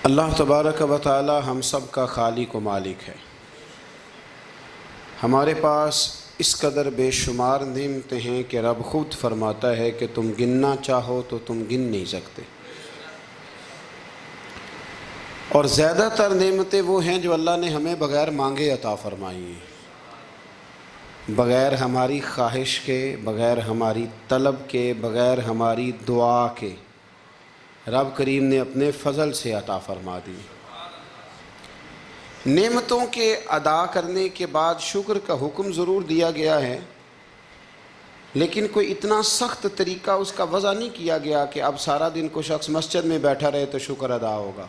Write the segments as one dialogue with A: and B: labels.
A: اللہ تبارک و تعالی ہم سب کا خالق و مالک ہے۔ ہمارے پاس اس قدر بے شمار نعمتیں ہیں کہ رب خود فرماتا ہے کہ تم گننا چاہو تو تم گن نہیں سکتے، اور زیادہ تر نعمتیں وہ ہیں جو اللہ نے ہمیں بغیر مانگے عطا فرمائی ہیں، بغیر ہماری خواہش کے، بغیر ہماری طلب کے، بغیر ہماری دعا کے رب کریم نے اپنے فضل سے عطا فرما دی۔ نعمتوں کے ادا کرنے کے بعد شکر کا حکم ضرور دیا گیا ہے، لیکن کوئی اتنا سخت طریقہ اس کا وضع نہیں کیا گیا کہ اب سارا دن کوئی شخص مسجد میں بیٹھا رہے تو شکر ادا ہوگا۔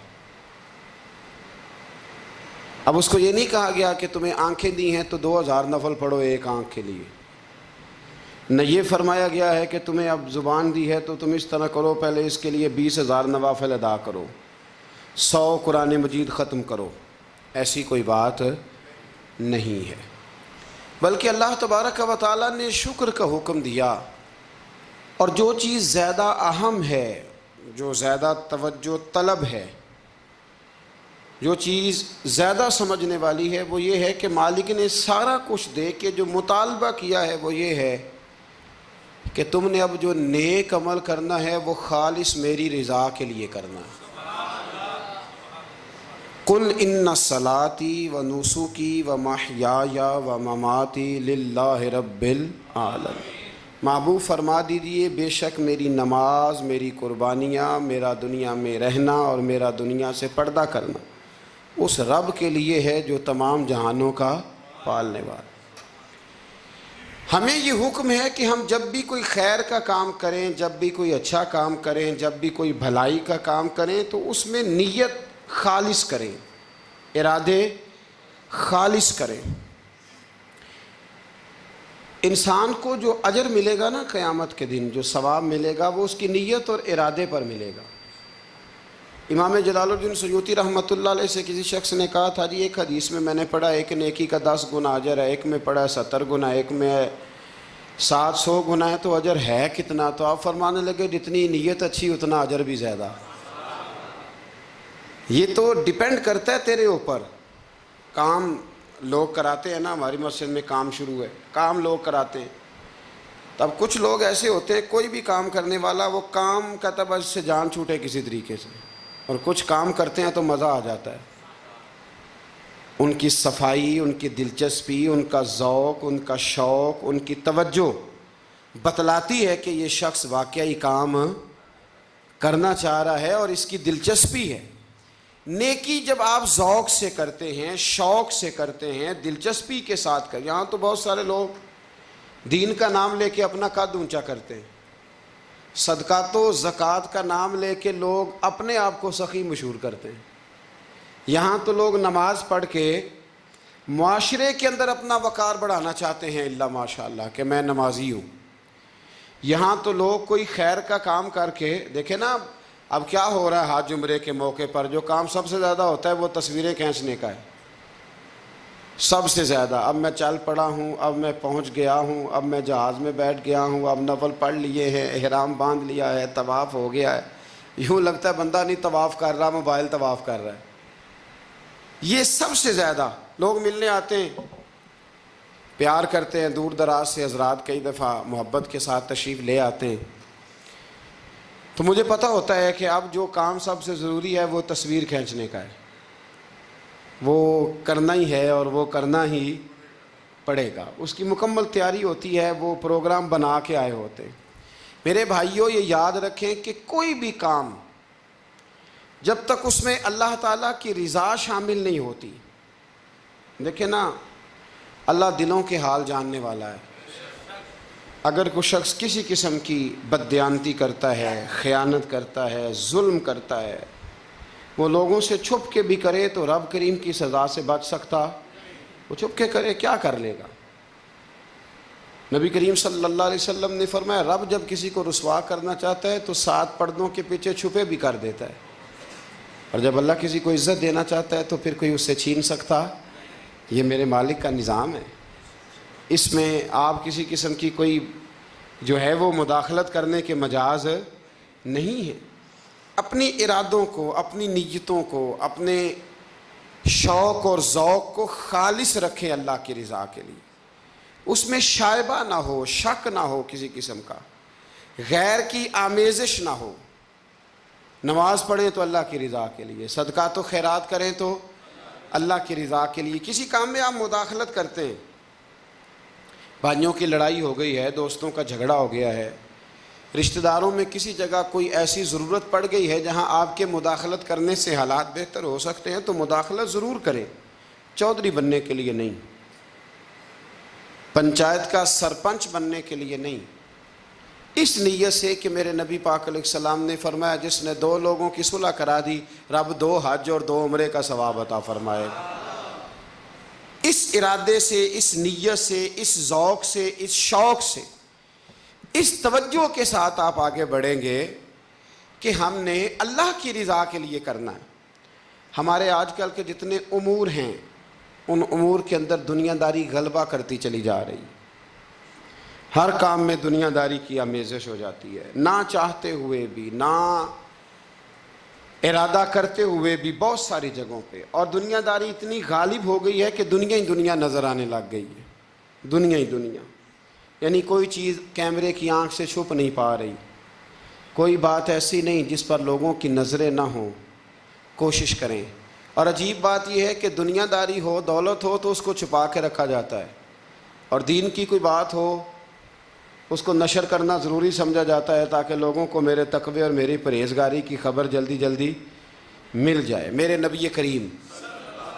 A: اب اس کو یہ نہیں کہا گیا کہ تمہیں آنکھیں دی ہیں تو 2000 نفل پڑھو ایک آنکھ کے لیے، نہ یہ فرمایا گیا ہے کہ تمہیں اب زبان دی ہے تو تم اس طرح کرو، پہلے اس کے لیے 20,000 نوافل ادا کرو، 100 قرآن مجید ختم کرو۔ ایسی کوئی بات نہیں ہے، بلکہ اللہ تبارک و تعالیٰ نے شکر کا حکم دیا، اور جو چیز زیادہ اہم ہے، جو زیادہ توجہ طلب ہے، جو چیز زیادہ سمجھنے والی ہے، وہ یہ ہے کہ مالک نے سارا کچھ دے کے جو مطالبہ کیا ہے وہ یہ ہے کہ تم نے اب جو نیک عمل کرنا ہے وہ خالص میری رضا کے لیے کرنا ہے۔ قُلْ إِنَّ صَلَاتِي وَنُسُكِي وَمَحْيَايَ وَمَمَاتِي لِلَّهِ رَبِّ الْعَالَمِينَ، محبوب فرما دیجئے بے شک میری نماز، میری قربانیاں، میرا دنیا میں رہنا اور میرا دنیا سے پردہ کرنا اس رب کے لیے ہے جو تمام جہانوں کا پالنے والا۔ ہمیں یہ حکم ہے کہ ہم جب بھی کوئی خیر کا کام کریں، جب بھی کوئی اچھا کام کریں، جب بھی کوئی بھلائی کا کام کریں تو اس میں نیت خالص کریں، ارادے خالص کریں۔ انسان کو جو اجر ملے گا نا قیامت کے دن، جو ثواب ملے گا وہ اس کی نیت اور ارادے پر ملے گا۔ امام جلال الدین سیوطی رحمۃ اللہ علیہ سے کسی شخص نے کہا تھا جی ایک حدیث میں نے پڑھا ایک نیکی کا 10 گنا اجر ہے، ایک میں پڑھا 70 گنا، ایک میں 700 گنا ہے، تو اجر ہے کتنا؟ تو آپ فرمانے لگے جتنی نیت اچھی اتنا اجر بھی زیادہ۔ یہ تو ڈیپینڈ کرتا ہے تیرے اوپر۔ کام لوگ کراتے ہیں نا، ہماری مسجد میں کام شروع ہے، کام لوگ کراتے ہیں، تب کچھ لوگ ایسے ہوتے ہیں کوئی بھی کام کرنے والا وہ کام کا تب اس سے جان چھوٹے کسی طریقے سے، اور کچھ کام کرتے ہیں تو مزہ آ جاتا ہے۔ ان کی صفائی، ان کی دلچسپی، ان کا ذوق، ان کا شوق، ان کی توجہ بتلاتی ہے کہ یہ شخص واقعی کام کرنا چاہ رہا ہے اور اس کی دلچسپی ہے۔ نیکی جب آپ ذوق سے کرتے ہیں، شوق سے کرتے ہیں، دلچسپی کے ساتھ کریں، یہاں تو بہت سارے لوگ دین کا نام لے کے اپنا قد اونچا کرتے ہیں، صدقات و زکوٰۃ کا نام لے کے لوگ اپنے آپ کو سخی مشہور کرتے ہیں۔ یہاں تو لوگ نماز پڑھ کے معاشرے کے اندر اپنا وقار بڑھانا چاہتے ہیں، اللہ ماشاء اللہ کہ میں نمازی ہوں۔ یہاں تو لوگ کوئی خیر کا کام کر کے دیکھیں نا، اب کیا ہو رہا ہے حج عمرے کے موقع پر جو کام سب سے زیادہ ہوتا ہے وہ تصویریں کھینچنے کا ہے، سب سے زیادہ۔ اب میں چل پڑا ہوں، اب میں پہنچ گیا ہوں، اب میں جہاز میں بیٹھ گیا ہوں، اب نفل پڑھ لیے ہیں، احرام باندھ لیا ہے، طواف ہو گیا ہے، یوں لگتا ہے بندہ نہیں طواف کر رہا، موبائل طواف کر رہا ہے۔ یہ سب سے زیادہ لوگ ملنے آتے ہیں، پیار کرتے ہیں، دور دراز سے حضرات کئی دفعہ محبت کے ساتھ تشریف لے آتے ہیں، تو مجھے پتہ ہوتا ہے کہ اب جو کام سب سے ضروری ہے وہ تصویر کھینچنے کا ہے، وہ کرنا ہی ہے اور وہ کرنا ہی پڑے گا، اس کی مکمل تیاری ہوتی ہے، وہ پروگرام بنا کے آئے ہوتے ہیں۔ میرے بھائیوں یہ یاد رکھیں کہ کوئی بھی کام جب تک اس میں اللہ تعالیٰ کی رضا شامل نہیں ہوتی، دیکھیں نا اللہ دلوں کے حال جاننے والا ہے۔ اگر کوئی شخص کسی قسم کی بددیانتی کرتا ہے، خیانت کرتا ہے، ظلم کرتا ہے، وہ لوگوں سے چھپ کے بھی کرے تو رب کریم کی سزا سے بچ سکتا؟ وہ چھپ کے کرے کیا کر لے گا؟ نبی کریم صلی اللہ علیہ وسلم نے فرمایا رب جب کسی کو رسوا کرنا چاہتا ہے تو 7 پردوں کے پیچھے چھپے بھی کر دیتا ہے، اور جب اللہ کسی کو عزت دینا چاہتا ہے تو پھر کوئی اس سے چھین سکتا؟ یہ میرے مالک کا نظام ہے، اس میں آپ کسی قسم کی کوئی جو ہے وہ مداخلت کرنے کے مجاز نہیں ہے۔ اپنی ارادوں کو، اپنی نیتوں کو، اپنے شوق اور ذوق کو خالص رکھیں اللہ کی رضا کے لیے، اس میں شائبہ نہ ہو، شک نہ ہو کسی قسم کا، غیر کی آمیزش نہ ہو۔ نماز پڑھیں تو اللہ کی رضا کے لیے، صدقات و خیرات کریں تو اللہ کی رضا کے لیے۔ کسی کام میں آپ مداخلت کرتے ہیں، بھائیوں کی لڑائی ہو گئی ہے، دوستوں کا جھگڑا ہو گیا ہے، رشتہ داروں میں کسی جگہ کوئی ایسی ضرورت پڑ گئی ہے جہاں آپ کے مداخلت کرنے سے حالات بہتر ہو سکتے ہیں، تو مداخلت ضرور کریں، چودھری بننے کے لیے نہیں، پنچایت کا سرپنچ بننے کے لیے نہیں، اس نیت سے کہ میرے نبی پاک علیہ السلام نے فرمایا جس نے دو لوگوں کی صلح کرا دی، رب 2 حج اور 2 عمرے کا ثواب عطا فرمائے۔ اس ارادے سے، اس نیت سے، اس ذوق سے، اس شوق سے، اس توجہ کے ساتھ آپ آگے بڑھیں گے کہ ہم نے اللہ کی رضا کے لیے کرنا ہے۔ ہمارے آج کل کے جتنے امور ہیں، ان امور کے اندر دنیا داری غلبہ کرتی چلی جا رہی ہے، ہر کام میں دنیا داری کی آمیزش ہو جاتی ہے، نہ چاہتے ہوئے بھی، نہ ارادہ کرتے ہوئے بھی، بہت ساری جگہوں پہ، اور دنیا داری اتنی غالب ہو گئی ہے کہ دنیا ہی دنیا نظر آنے لگ گئی ہے، دنیا ہی دنیا، یعنی کوئی چیز کیمرے کی آنکھ سے چھپ نہیں پا رہی، کوئی بات ایسی نہیں جس پر لوگوں کی نظریں نہ ہوں، کوشش کریں۔ اور عجیب بات یہ ہے کہ دنیا داری ہو، دولت ہو تو اس کو چھپا کے رکھا جاتا ہے، اور دین کی کوئی بات ہو اس کو نشر کرنا ضروری سمجھا جاتا ہے تاکہ لوگوں کو میرے تقوی اور میری پرہیزگاری کی خبر جلدی جلدی مل جائے۔ میرے نبی کریم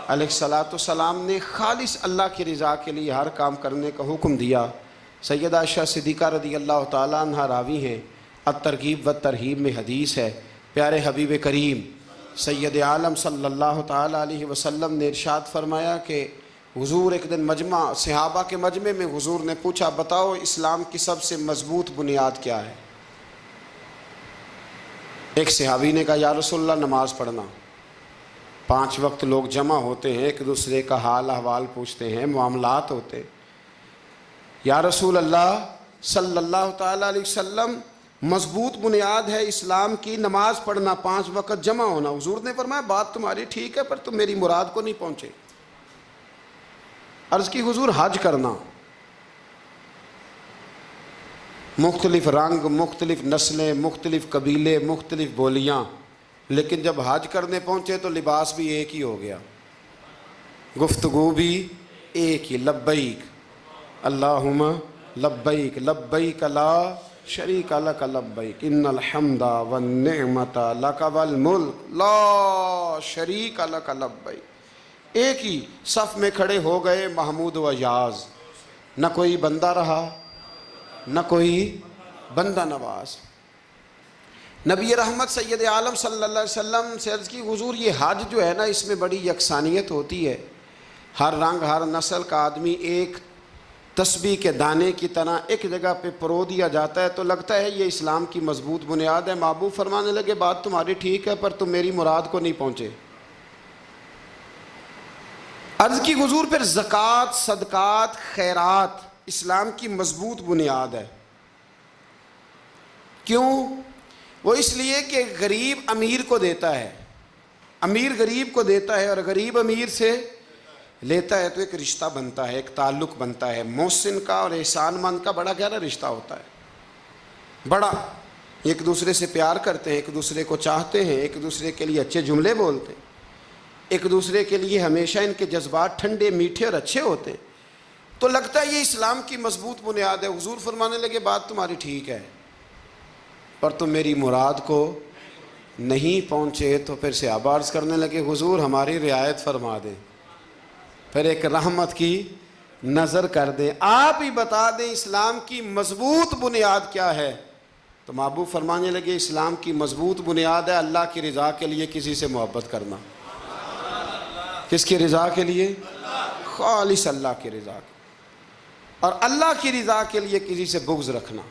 A: علیہ الصلاۃ والسلام نے خالص اللہ کی رضا کے لیے ہر کام کرنے کا حکم دیا۔ سیدہ عائشہ صدیقہ رضی اللہ تعالیٰ عنہ راوی ہیں، الترغیب و ترہیب میں حدیث ہے، پیارے حبیب کریم سید عالم صلی اللہ تعالیٰ علیہ وسلم نے ارشاد فرمایا کہ حضور ایک دن مجمع، صحابہ کے مجمع میں حضور نے پوچھا بتاؤ اسلام کی سب سے مضبوط بنیاد کیا ہے؟ ایک صحابی نے کہا یا رسول اللہ نماز پڑھنا۔ 5 وقت لوگ جمع ہوتے ہیں، ایک دوسرے کا حال احوال پوچھتے ہیں، معاملات ہوتے ہیں۔ یا رسول اللہ صلی اللہ تعالیٰ علیہ وسلم مضبوط بنیاد ہے اسلام کی نماز پڑھنا، 5 وقت جمع ہونا۔ حضور نے فرمایا بات تمہاری ٹھیک ہے پر تم میری مراد کو نہیں پہنچے۔ عرض کی حضور حج کرنا، مختلف رنگ، مختلف نسلیں، مختلف قبیلے، مختلف بولیاں، لیکن جب حج کرنے پہنچے تو لباس بھی ایک ہی ہو گیا، گفتگو بھی ایک ہی، لبیک اللہم لبیک لبیک لا شریک لک لبیک ان الحمد والنعمت لک والملک لا شریک لک لبیک۔ ایک ہی صف میں کھڑے ہو گئے محمود و یاز، نہ کوئی بندہ رہا نہ کوئی بندہ نواز۔ نبی رحمت سید عالم صلی اللہ علیہ وسلم سے عرض کی حضور یہ حج جو ہے نا اس میں بڑی یکسانیت ہوتی ہے، ہر رنگ ہر نسل کا آدمی ایک تسبیح کے دانے کی طرح ایک جگہ پہ پرو دیا جاتا ہے، تو لگتا ہے یہ اسلام کی مضبوط بنیاد ہے۔ محبوب فرمانے لگے بات تمہاری ٹھیک ہے پر تم میری مراد کو نہیں پہنچے۔ عرض کی حضور پھر زکوٰۃ، صدقات، خیرات اسلام کی مضبوط بنیاد ہے۔ کیوں؟ وہ اس لیے کہ غریب امیر کو دیتا ہے، امیر غریب کو دیتا ہے، اور غریب امیر سے لیتا ہے تو ایک رشتہ بنتا ہے، ایک تعلق بنتا ہے۔ محسن کا اور احسان مند کا بڑا گہرا رشتہ ہوتا ہے، بڑا، ایک دوسرے سے پیار کرتے ہیں، ایک دوسرے کو چاہتے ہیں، ایک دوسرے کے لیے اچھے جملے بولتے ہیں، ایک دوسرے کے لیے ہمیشہ ان کے جذبات ٹھنڈے میٹھے اور اچھے ہوتے ہیں، تو لگتا ہے یہ اسلام کی مضبوط بنیاد ہے۔ حضور فرمانے لگے بات تمہاری ٹھیک ہے پر تم میری مراد کو نہیں پہنچے۔ تو پھر صحابہ عرض کرنے لگے حضور ہماری رعایت فرما دیں، پھر ایک رحمت کی نظر کر دیں، آپ ہی بتا دیں اسلام کی مضبوط بنیاد کیا ہے۔ تو محبوب فرمانے لگے اسلام کی مضبوط بنیاد ہے اللہ کی رضا کے لیے کسی سے محبت کرنا۔ کس کی رضا کے لیے؟ خالص اللہ کی رضا کے، اور اللہ کی رضا کے لیے کسی سے بغض رکھنا،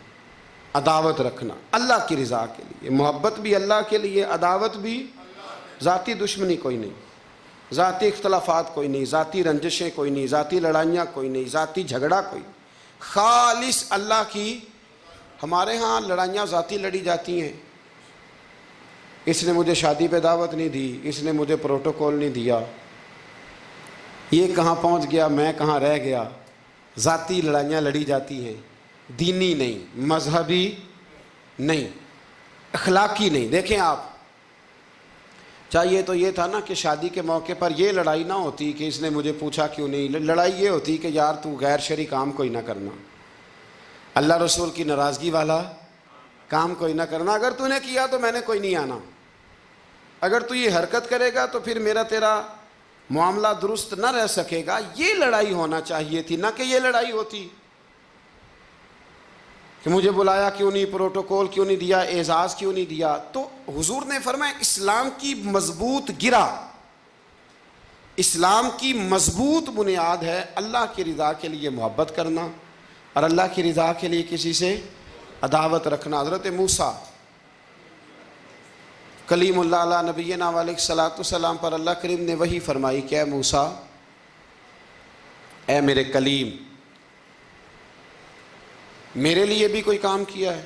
A: عداوت رکھنا، اللہ کی رضا کے لیے، محبت بھی اللہ کے لیے، عداوت بھی، ذاتی دشمنی کوئی نہیں، ذاتی اختلافات کوئی نہیں، ذاتی رنجشیں کوئی نہیں، ذاتی لڑائیاں کوئی نہیں، ذاتی جھگڑا کوئی، خالص اللہ کی۔ ہمارے ہاں لڑائیاں ذاتی لڑی جاتی ہیں، اس نے مجھے شادی پہ دعوت نہیں دی، اس نے مجھے پروٹوکول نہیں دیا، یہ کہاں پہنچ گیا، میں کہاں رہ گیا۔ ذاتی لڑائیاں لڑی جاتی ہیں، دینی نہیں، مذہبی نہیں، اخلاقی نہیں۔ دیکھیں آپ، چاہیے تو یہ تھا نا کہ شادی کے موقع پر یہ لڑائی نہ ہوتی کہ اس نے مجھے پوچھا کیوں نہیں، لڑائی یہ ہوتی کہ یار تو غیر شرعی کام کوئی نہ کرنا، اللہ رسول کی ناراضگی والا کام کوئی نہ کرنا، اگر تو نے کیا تو میں نے کوئی نہیں آنا، اگر تو یہ حرکت کرے گا تو پھر میرا تیرا معاملہ درست نہ رہ سکے گا۔ یہ لڑائی ہونا چاہیے تھی، نہ کہ یہ لڑائی ہوتی کہ مجھے بلایا کیوں نہیں، پروٹوکول کیوں نہیں دیا، اعزاز کیوں نہیں دیا۔ تو حضور نے فرمایا اسلام کی مضبوط گرہ، اسلام کی مضبوط بنیاد ہے اللہ کی رضا کے لیے محبت کرنا اور اللہ کی رضا کے لیے کسی سے عداوت رکھنا۔ حضرت موسیٰ کلیم اللہ علیہ نبینا علیہ الصلوۃ والسلام پر اللہ کریم نے وحی فرمائی کہ اے موسیٰ، اے میرے کلیم، میرے لیے بھی کوئی کام کیا ہے؟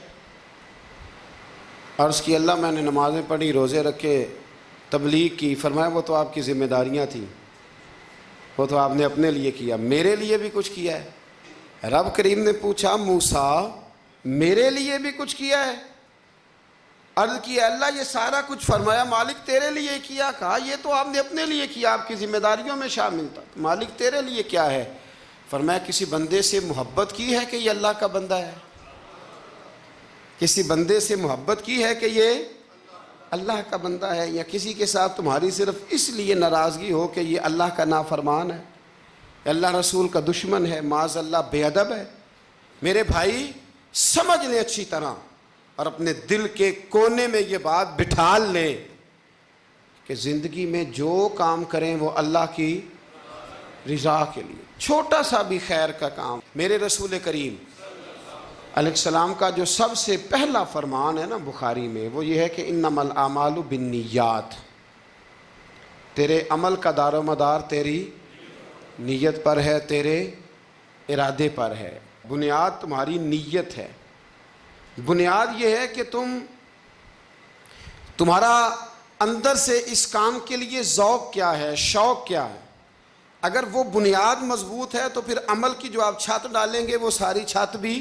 A: عرض کی اللہ میں نے نمازیں پڑھی، روزے رکھے، تبلیغ کی۔ فرمایا وہ تو آپ کی ذمہ داریاں تھیں، وہ تو آپ نے اپنے لیے کیا، میرے لیے بھی کچھ کیا ہے؟ رب کریم نے پوچھا موسیٰ میرے لیے بھی کچھ کیا ہے؟ عرض کی اللہ یہ سارا کچھ، فرمایا مالک تیرے لیے کیا۔ کہا یہ تو آپ نے اپنے لیے کیا، آپ کی ذمہ داریوں میں شامل تھا، مالک تیرے لیے کیا ہے؟ فرمایا کسی بندے سے محبت کی ہے کہ یہ اللہ کا بندہ ہے؟ کسی بندے سے محبت کی ہے کہ یہ اللہ کا بندہ ہے؟ یا کسی کے ساتھ تمہاری صرف اس لیے ناراضگی ہو کہ یہ اللہ کا نافرمان ہے، اللہ رسول کا دشمن ہے، معاذ اللہ بے ادب ہے؟ میرے بھائی سمجھ لیں اچھی طرح اور اپنے دل کے کونے میں یہ بات بٹھا لیں کہ زندگی میں جو کام کریں وہ اللہ کی رضا کے لیے، چھوٹا سا بھی خیر کا کام۔ میرے رسول کریم علیہ السلام کا جو سب سے پہلا فرمان ہے نا بخاری میں، وہ یہ ہے کہ انما الاعمال بالنیات، تیرے عمل کا دار و مدار تیری نیت پر ہے، تیرے ارادے پر ہے۔ بنیاد تمہاری نیت ہے، بنیاد یہ ہے کہ تمہارا اندر سے اس کام کے لیے ذوق کیا ہے، شوق کیا ہے۔ اگر وہ بنیاد مضبوط ہے تو پھر عمل کی جو آپ چھت ڈالیں گے وہ ساری چھت بھی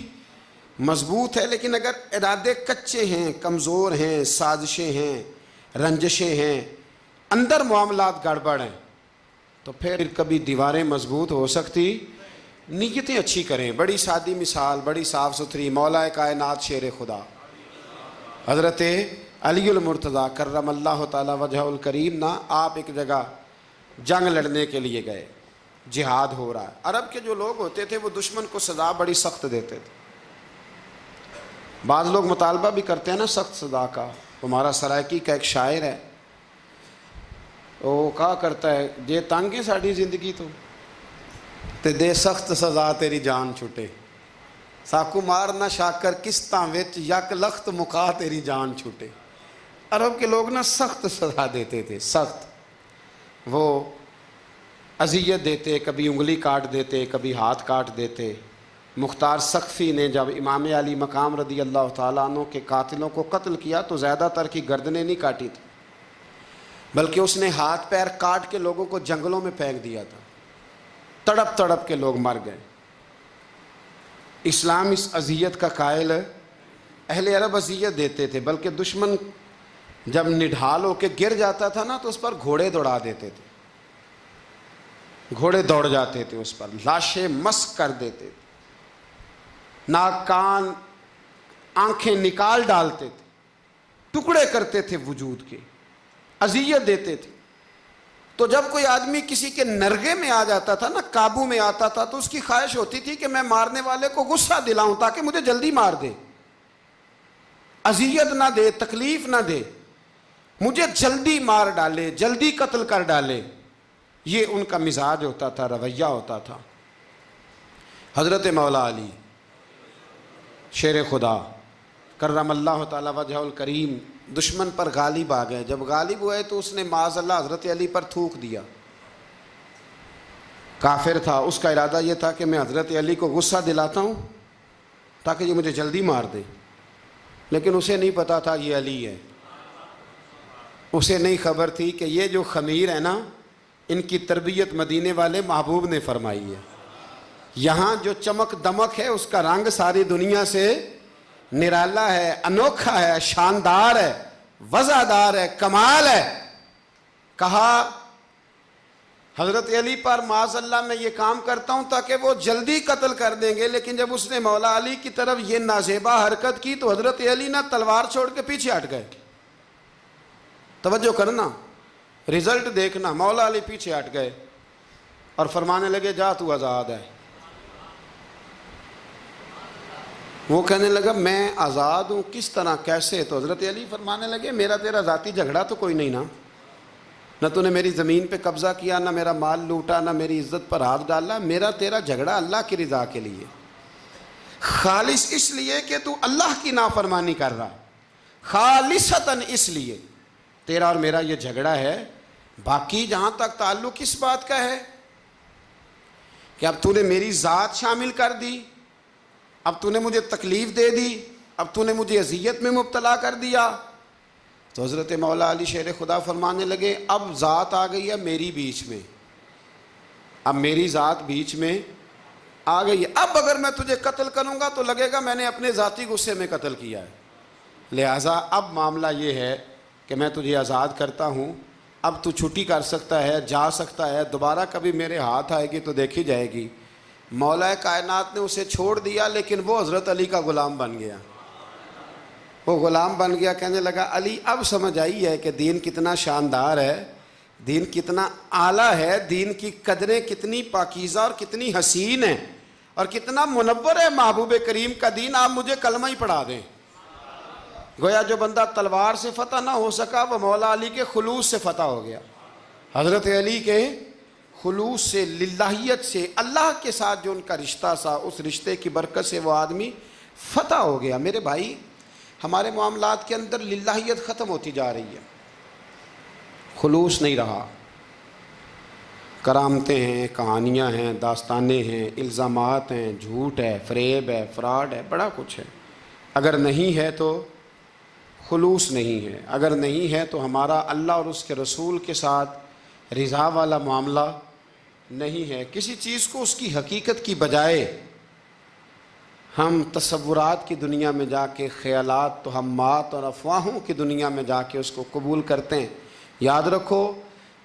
A: مضبوط ہے، لیکن اگر ارادے کچے ہیں، کمزور ہیں، سازشیں ہیں، رنجشیں ہیں، اندر معاملات گڑبڑ ہیں، تو پھر کبھی دیواریں مضبوط ہو سکتی۔ نیتیں اچھی کریں۔ بڑی سادی مثال، بڑی صاف ستھری، مولا کائنات شیر خدا حضرت علی المرتضیٰ کرم اللہ تعالی وجہ الکریم نا، آپ ایک جگہ جنگ لڑنے کے لیے گئے، جہاد ہو رہا ہے۔ عرب کے جو لوگ ہوتے تھے وہ دشمن کو سزا بڑی سخت دیتے تھے۔ بعض لوگ مطالبہ بھی کرتے ہیں نا سخت سزا کا۔ ہمارا سرائکی کا ایک شاعر ہے، وہ کہا کرتا ہے جے تنگ ہے ساڑی زندگی تے دے سخت سزا تیری جان چھٹے، ساکو مار نہ شاکر کستاں وچ یک لخت مکا تیری جان چھٹے۔ عرب کے لوگ نا سخت سزا دیتے تھے، سخت، وہ اذیت دیتے، کبھی انگلی کاٹ دیتے، کبھی ہاتھ کاٹ دیتے۔ مختار سقفی نے جب امام علی مقام رضی اللہ تعالیٰ عنہ کے قاتلوں کو قتل کیا تو زیادہ تر کی گردنیں نہیں کاٹی تھی، بلکہ اس نے ہاتھ پیر کاٹ کے لوگوں کو جنگلوں میں پھینک دیا تھا، تڑپ تڑپ کے لوگ مر گئے۔ اسلام اس اذیت کا قائل ہے۔ اہل عرب اذیت دیتے تھے، بلکہ دشمن جب نڈھال ہو کے گر جاتا تھا نا تو اس پر گھوڑے دوڑا دیتے تھے، گھوڑے دوڑ جاتے تھے اس پر، لاشیں مسک کر دیتے تھے، ناک کان آنکھیں نکال ڈالتے تھے، ٹکڑے کرتے تھے وجود کے، اذیت دیتے تھے۔ تو جب کوئی آدمی کسی کے نرغے میں آ جاتا تھا نا، قابو میں آتا تھا، تو اس کی خواہش ہوتی تھی کہ میں مارنے والے کو غصہ دلاؤں تاکہ مجھے جلدی مار دے، اذیت نہ دے، تکلیف نہ دے، مجھے جلدی مار ڈالے، جلدی قتل کر ڈالے۔ یہ ان کا مزاج ہوتا تھا، رویہ ہوتا تھا۔ حضرت مولا علی شیر خدا کرم اللہ تعالی وجہ الکریم دشمن پر غالب آ گئے۔ جب غالب ہوئے تو اس نے معاذ اللہ حضرت علی پر تھوک دیا۔ کافر تھا، اس کا ارادہ یہ تھا کہ میں حضرت علی کو غصہ دلاتا ہوں تاکہ یہ مجھے جلدی مار دے، لیکن اسے نہیں پتا تھا یہ علی ہے۔ اسے نہیں خبر تھی کہ یہ جو خمیر ہے نا، ان کی تربیت مدینے والے محبوب نے فرمائی ہے۔ یہاں جو چمک دمک ہے اس کا رنگ ساری دنیا سے نرالا ہے، انوکھا ہے، شاندار ہے، وزادار ہے، کمال ہے۔ کہا حضرت علی پر معاذ اللہ میں یہ کام کرتا ہوں تاکہ وہ جلدی قتل کر دیں گے، لیکن جب اس نے مولا علی کی طرف یہ نازیبا حرکت کی تو حضرت علی نہ تلوار چھوڑ کے پیچھے ہٹ گئے۔ توجہ کرنا، رزلٹ دیکھنا، مولا علی پیچھے ہٹ گئے اور فرمانے لگے جا تو آزاد ہے۔ وہ کہنے لگا میں آزاد ہوں، کس طرح، کیسے؟ تو حضرت علی فرمانے لگے میرا تیرا ذاتی جھگڑا تو کوئی نہیں نا، نہ تو نے میری زمین پہ قبضہ کیا، نہ میرا مال لوٹا، نہ میری عزت پر ہاتھ ڈالا، میرا تیرا جھگڑا اللہ کی رضا کے لیے، خالص اس لیے کہ تو اللہ کی نافرمانی کر رہا، خالصتاً اس لیے تیرا اور میرا یہ جھگڑا ہے۔ باقی جہاں تک تعلق اس بات کا ہے کہ اب تو نے میری ذات شامل کر دی، اب تو نے مجھے تکلیف دے دی، اب تو نے مجھے اذیت میں مبتلا کر دیا، تو حضرت مولا علی شیر خدا فرمانے لگے اب ذات آ گئی ہے میری بیچ میں، اب میری ذات بیچ میں آ گئی ہے، اب اگر میں تجھے قتل کروں گا تو لگے گا میں نے اپنے ذاتی غصے میں قتل کیا ہے، لہٰذا اب معاملہ یہ ہے کہ میں تجھے آزاد کرتا ہوں، اب تو چھٹی کر سکتا ہے، جا سکتا ہے، دوبارہ کبھی میرے ہاتھ آئے گی تو دیکھی جائے گی۔ مولا کائنات نے اسے چھوڑ دیا، لیکن وہ حضرت علی کا غلام بن گیا، وہ غلام بن گیا۔ کہنے لگا علی اب سمجھ آئی ہے کہ دین کتنا شاندار ہے، دین کتنا اعلیٰ ہے، دین کی قدریں کتنی پاکیزہ اور کتنی حسین ہیں اور کتنا منور ہے محبوب کریم کا دین، آپ مجھے کلمہ ہی پڑھا دیں۔ گویا جو بندہ تلوار سے فتح نہ ہو سکا وہ مولا علی کے خلوص سے فتح ہو گیا، حضرت علی کے خلوص سے، للہیت سے، اللہ کے ساتھ جو ان کا رشتہ تھا اس رشتے کی برکت سے وہ آدمی فتح ہو گیا۔ میرے بھائی ہمارے معاملات کے اندر للہیت ختم ہوتی جا رہی ہے، خلوص نہیں رہا، کرامتیں ہیں، کہانیاں ہیں، داستانیں ہیں، الزامات ہیں، جھوٹ ہے، فریب ہے، فراڈ ہے، بڑا کچھ ہے۔ اگر نہیں ہے تو خلوص نہیں ہے، اگر نہیں ہے تو ہمارا اللہ اور اس کے رسول کے ساتھ رضا والا معاملہ نہیں ہے۔ کسی چیز کو اس کی حقیقت کی بجائے ہم تصورات کی دنیا میں جا کے، خیالات، توہمات اور افواہوں کی دنیا میں جا کے اس کو قبول کرتے ہیں۔ یاد رکھو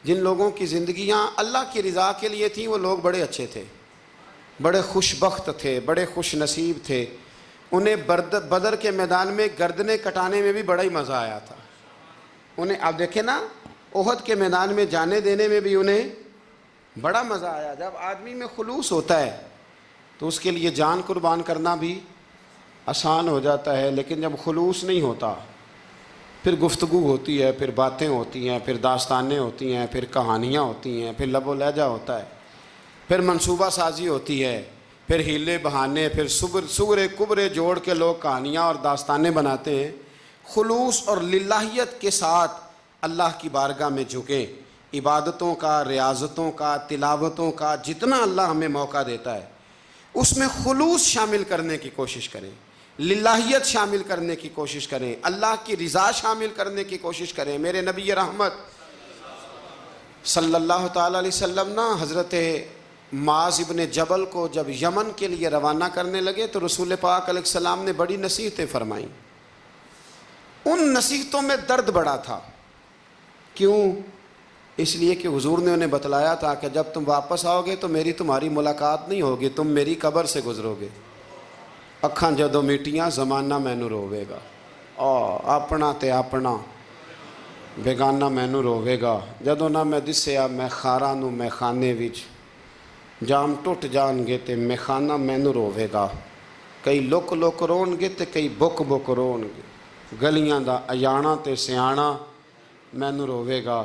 A: جن لوگوں کی زندگیاں اللہ کی رضا کے لیے تھیں وہ لوگ بڑے اچھے تھے، بڑے خوش بخت تھے، بڑے خوش نصیب تھے، انہیں بدر کے میدان میں گردنیں کٹانے میں بھی بڑا ہی مزہ آیا تھا انہیں۔ آپ دیکھیں نا احد کے میدان میں جانے دینے میں بھی انہیں بڑا مزہ آیا۔ جب آدمی میں خلوص ہوتا ہے تو اس کے لیے جان قربان کرنا بھی آسان ہو جاتا ہے، لیکن جب خلوص نہیں ہوتا پھر گفتگو ہوتی ہے، پھر باتیں ہوتی ہیں، پھر داستانیں ہوتی ہیں، پھر کہانیاں ہوتی ہیں، پھر لب و لہجہ ہوتا ہے، پھر منصوبہ سازی ہوتی ہے، پھر ہیلے بہانے، پھر سغرے کبرے جوڑ کے لوگ کہانیاں اور داستانیں بناتے ہیں۔ خلوص اور للہیت کے ساتھ اللہ کی بارگاہ میں جھکیں، عبادتوں کا، ریاضتوں کا، تلاوتوں کا جتنا اللہ ہمیں موقع دیتا ہے اس میں خلوص شامل کرنے کی کوشش کریں، للہیت شامل کرنے کی کوشش کریں، اللہ کی رضا شامل کرنے کی کوشش کریں۔ میرے نبی رحمت صلی اللہ تعالیٰ علیہ وسلم نا حضرت معاذ ابن جبل کو جب یمن کے لیے روانہ کرنے لگے تو رسول پاک علیہ السلام نے بڑی نصیحتیں فرمائیں۔ ان نصیحتوں میں درد بڑا تھا، کیوں؟ اس لیے کہ حضور نے انہیں بتلایا تھا کہ جب تم واپس آؤ گے تو میری تمہاری ملاقات نہیں ہوگی، تم میری قبر سے گزرو گے۔ اکھاں جدوں میٹیاں زمانہ مینوں روے گا، اپنا تے اپنا بیگانہ مینوں روے گا، جدوں نہ میں دسیا میں خاراں نوں میں خانے وچ، جام ٹوٹ جان گے تے میں خانہ مینوں روے گا۔ کئی لک لک رون گے تے کئی بک بک رون گے، گلیاں دا ایانا تے سیانا مینوں روے گا۔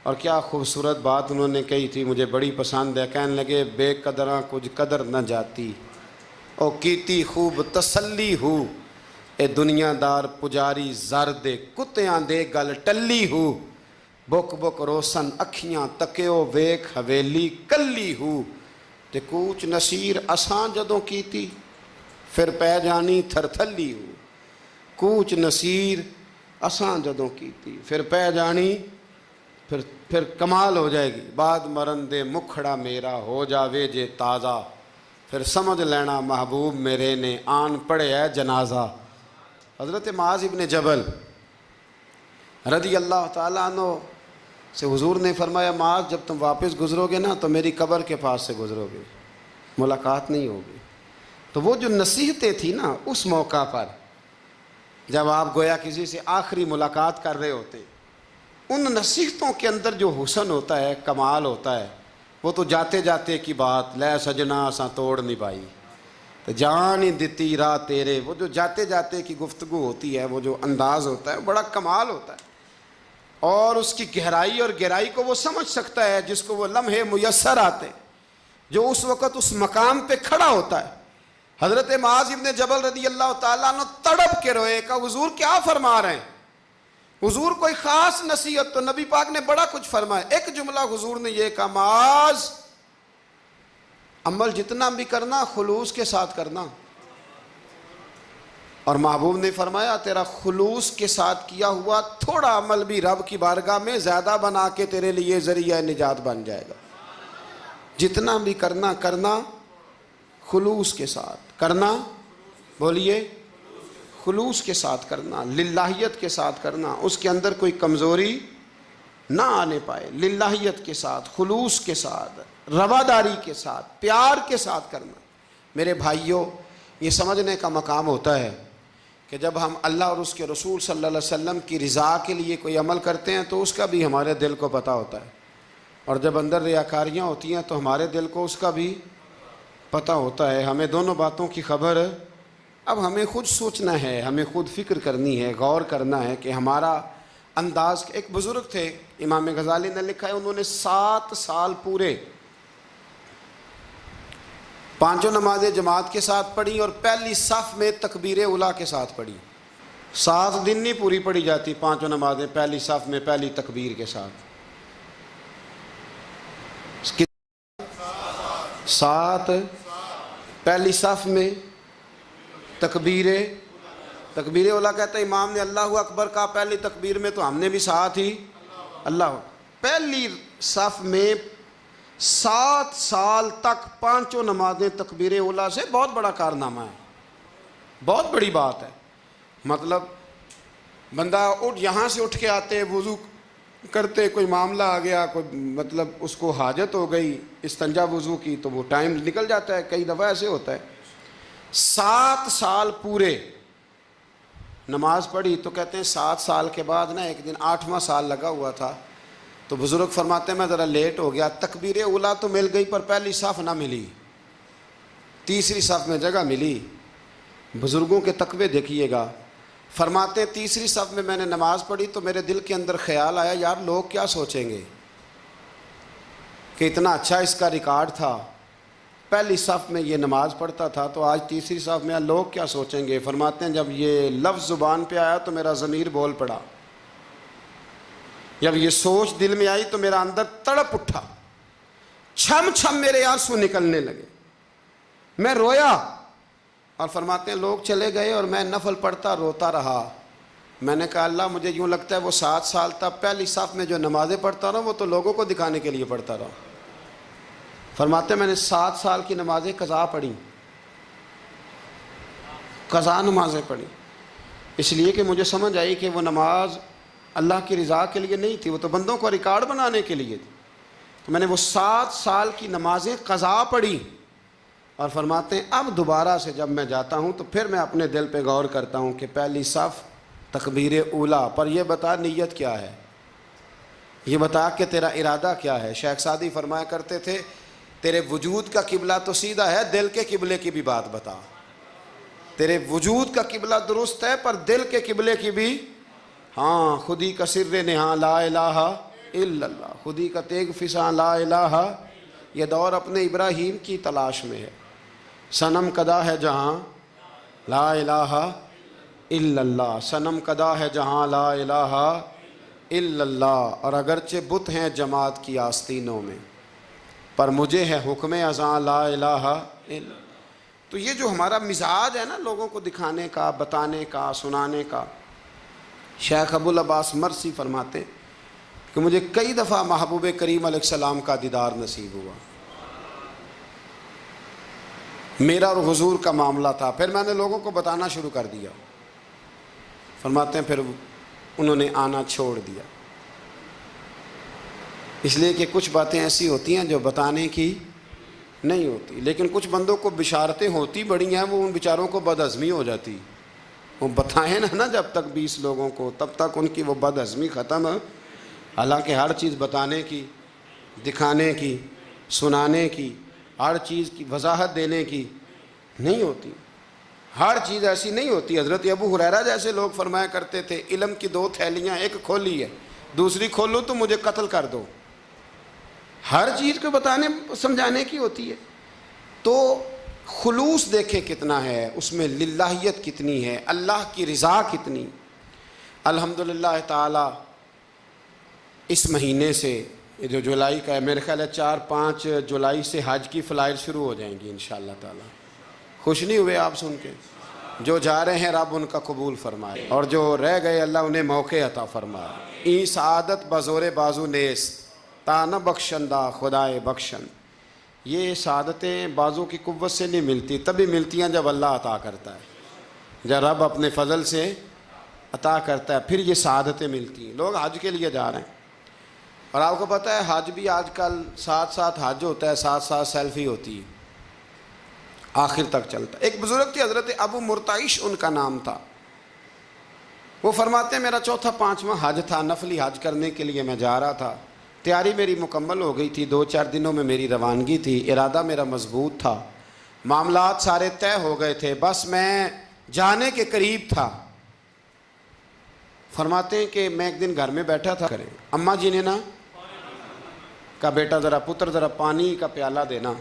A: اور کیا خوبصورت بات انہوں نے کہی تھی، مجھے بڑی پسند ہے۔ کہنے لگے بے قدراں کچھ قدر نہ جاتی، او کیتی خوب تسلی ہو، اے دنیا دار پجاری زر دے کتیاں دے گل ٹلی ہو، بک بک روسن اکھیاں تکیو ویکھ حویلی کلی ہو، تے کوچ نصیر اساں جدوں کیتی پھر پہ جانی تھر تھلی ہو۔ کوچ نصیر اساں جدوں کیتی پھر پہ جانی پھر کمال ہو جائے گی، بعد مرن دے مکھڑا میرا ہو جاوے جے تازہ، پھر سمجھ لینا محبوب میرے نے آن پڑے ہے جنازہ۔ حضرت معاذ ابن جبل رضی اللہ تعالیٰ عنہ سے حضور نے فرمایا معاذ جب تم واپس گزرو گے نا تو میری قبر کے پاس سے گزرو گے، ملاقات نہیں ہوگی۔ تو وہ جو نصیحتیں تھیں نا اس موقع پر جب آپ گویا کسی سے آخری ملاقات کر رہے ہوتے، ان نصیحتوں کے اندر جو حسن ہوتا ہے، کمال ہوتا ہے، وہ تو جاتے جاتے کی بات لے سجنا اساں توڑ نہیں پائی تو جان ہی دتی راہ تیرے، وہ جو جاتے جاتے کی گفتگو ہوتی ہے، وہ جو انداز ہوتا ہے بڑا کمال ہوتا ہے، اور اس کی گہرائی اور گہرائی کو وہ سمجھ سکتا ہے جس کو وہ لمحے میسر آتے، جو اس وقت اس مقام پہ کھڑا ہوتا ہے۔ حضرت معاذ ابن جبل رضی اللہ تعالیٰ عنہ تڑپ کے روئے، کہا حضور کیا فرما رہے ہیں؟ حضور کوئی خاص نصیحت تو نبی پاک نے بڑا کچھ فرمایا، ایک جملہ حضور نے یہ کہا معاذ عمل جتنا بھی کرنا خلوص کے ساتھ کرنا، اور محبوب نے فرمایا تیرا خلوص کے ساتھ کیا ہوا تھوڑا عمل بھی رب کی بارگاہ میں زیادہ بنا کے تیرے لیے ذریعہ نجات بن جائے گا۔ جتنا بھی کرنا خلوص کے ساتھ کرنا، بولیے خلوص کے ساتھ کرنا، للہیت کے ساتھ کرنا، اس کے اندر کوئی کمزوری نہ آنے پائے، للہیت کے ساتھ، خلوص کے ساتھ، رواداری کے ساتھ، پیار کے ساتھ کرنا۔ میرے بھائیوں، یہ سمجھنے کا مقام ہوتا ہے کہ جب ہم اللہ اور اس کے رسول صلی اللہ علیہ وسلم کی رضا کے لیے کوئی عمل کرتے ہیں تو اس کا بھی ہمارے دل کو پتہ ہوتا ہے، اور جب اندر ریاکاریاں ہوتی ہیں تو ہمارے دل کو اس کا بھی پتہ ہوتا ہے۔ ہمیں دونوں باتوں کی خبر ہے۔ اب ہمیں خود سوچنا ہے، ہمیں خود فکر کرنی ہے، غور کرنا ہے کہ ہمارا انداز۔ ایک بزرگ تھے امام غزالی نے لکھا ہے، انہوں نے 7 سال پورے پانچوں نمازیں جماعت کے ساتھ پڑھی اور پہلی صف میں تکبیر اولیٰ کے ساتھ پڑھی۔ 7 دن نہیں پوری پڑھی جاتی پانچوں نمازیں پہلی صف میں پہلی تکبیر کے ساتھ۔ 7 پہلی صف میں تکبیر اولیٰ کہتا ہے، امام نے اللہ اکبر کہا پہلی تکبیر میں تو ہم نے بھی ساتھ ہی اللہ۔ پہلی صف میں 7 سال تک پانچوں نمازیں تکبیر اولیٰ سے بہت بڑا کارنامہ ہے، بہت بڑی بات ہے۔ مطلب بندہ یہاں سے اٹھ کے آتے، وضو کرتے، کوئی معاملہ آ گیا، کوئی مطلب اس کو حاجت ہو گئی استنجا وضو کی، تو وہ ٹائم نکل جاتا ہے، کئی دفعہ ایسے ہوتا ہے۔ 7 سال پورے نماز پڑھی، تو کہتے ہیں 7 سال کے بعد نا ایک دن 8واں سال لگا ہوا تھا، تو بزرگ فرماتے ہیں میں ذرا لیٹ ہو گیا، تکبیر اولیٰ تو مل گئی پر پہلی صف نہ ملی، تیسری صف میں جگہ ملی۔ بزرگوں کے تقوی دیکھیے گا، فرماتے ہیں تیسری صف میں نے نماز پڑھی تو میرے دل کے اندر خیال آیا یار لوگ کیا سوچیں گے کہ اتنا اچھا اس کا ریکارڈ تھا، پہلی صف میں یہ نماز پڑھتا تھا تو آج تیسری صف میں لوگ کیا سوچیں گے۔ فرماتے ہیں جب یہ لفظ زبان پہ آیا تو میرا ضمیر بول پڑا، جب یہ سوچ دل میں آئی تو میرا اندر تڑپ اٹھا، چھم چھم میرے آنسو نکلنے لگے، میں رویا۔ اور فرماتے ہیں لوگ چلے گئے اور میں نفل پڑھتا روتا رہا۔ میں نے کہا اللہ مجھے یوں لگتا ہے وہ 7 سال تک پہلی صف میں جو نمازیں پڑھتا رہا وہ تو لوگوں کو دکھانے کے لیے پڑھتا رہا۔ فرماتے ہیں میں نے 7 سال کی نمازیں قضا پڑھی، قضا نمازیں پڑھی، اس لیے کہ مجھے سمجھ آئی کہ وہ نماز اللہ کی رضا کے لیے نہیں تھی، وہ تو بندوں کو ریکارڈ بنانے کے لیے تھی۔ تو میں نے وہ 7 سال کی نمازیں قضا پڑھی، اور فرماتے ہیں اب دوبارہ سے جب میں جاتا ہوں تو پھر میں اپنے دل پہ غور کرتا ہوں کہ پہلی صف تکبیر اولیٰ پر یہ بتا نیت کیا ہے، یہ بتا کہ تیرا ارادہ کیا ہے۔ شیخ سعدی فرمایا کرتے تھے تیرے وجود کا قبلہ تو سیدھا ہے، دل کے قبلے کی بھی بات بتا۔ تیرے وجود کا قبلہ درست ہے پر دل کے قبلے کی بھی، ہاں خودی کا سر نہاں لا الہ الا اللہ، خودی کا تیغ فساں لا الہ، یہ دور اپنے ابراہیم کی تلاش میں ہے۔ صنم کدا ہے جہاں لا الہ الا اللہ، صنم کدا ہے جہاں لا الہ الا اللہ، اور اگرچہ بت ہیں جماعت کی آستینوں میں پر مجھے ہے حکم ازاں لا الہ الا اللہ۔ تو یہ جو ہمارا مزاج ہے نا لوگوں کو دکھانے کا، بتانے کا، سنانے کا، شیخ ابو العباس مرسی فرماتے کہ مجھے کئی دفعہ محبوب کریم علیہ السلام کا دیدار نصیب ہوا، میرا اور حضور کا معاملہ تھا، پھر میں نے لوگوں کو بتانا شروع کر دیا۔ فرماتے ہیں پھر انہوں نے آنا چھوڑ دیا، اس لیے کہ کچھ باتیں ایسی ہوتی ہیں جو بتانے کی نہیں ہوتی، لیکن کچھ بندوں کو بشارتیں ہوتی بڑی ہیں، وہ ان بیچاروں کو بد ہضمی ہو جاتی، وہ بتائیں نا جب تک 20 لوگوں کو، تب تک ان کی وہ بد ہضمی ختم ہے۔ حالانکہ ہر چیز بتانے کی، دکھانے کی، سنانے کی، ہر چیز کی وضاحت دینے کی نہیں ہوتی، ہر چیز ایسی نہیں ہوتی۔ حضرت ابو ہریرہ جیسے لوگ فرمایا کرتے تھے علم کی 2 تھیلیاں، ایک کھولی ہے، دوسری کھولو تو مجھے قتل کر دو۔ ہر چیز کو بتانے سمجھانے کی ہوتی ہے۔ تو خلوص دیکھیں کتنا ہے اس میں، للہیت کتنی ہے، اللہ کی رضا کتنی۔ الحمدللہ تعالی اس مہینے سے جو جولائی کا ہے، میرے خیال ہے 4-5 جولائی سے حج کی فلائٹ شروع ہو جائیں گی انشاءاللہ تعالی۔ خوش نہیں ہوئے آپ سن کے؟ جو جا رہے ہیں رب ان کا قبول فرمائے، اور جو رہ گئے اللہ انہیں موقع عطا فرمائے۔ ای سعادت بزور بازو نیست تا نہ بخشندہ خدائے بخشن۔ یہ سعادتیں بازو کی قوت سے نہیں ملتی، تبھی ملتی ہیں جب اللہ عطا کرتا ہے، جب رب اپنے فضل سے عطا کرتا ہے پھر یہ سعادتیں ملتی ہیں۔ لوگ حج کے لیے جا رہے ہیں، اور آپ کو پتہ ہے حج بھی آج کل ساتھ ساتھ حج ہوتا ہے، ساتھ ساتھ سیلفی ہوتی ہے، آخر تک چلتا ہے۔ ایک بزرگ تھے حضرت ابو مرتعش ان کا نام تھا، وہ فرماتے ہیں میرا 4تھا-5واں حج تھا، نفلی حج کرنے کے لیے میں جا رہا تھا، تیاری میری مکمل ہو گئی تھی، 2-4 دنوں میں میری روانگی تھی، ارادہ میرا مضبوط تھا، معاملات سارے طے ہو گئے تھے، بس میں جانے کے قریب تھا۔ فرماتے ہیں کہ میں ایک دن گھر میں بیٹھا تھا، کریں اماں جی نے نا کہا بیٹا ذرا پتر ذرا پانی کا پیالہ دینا۔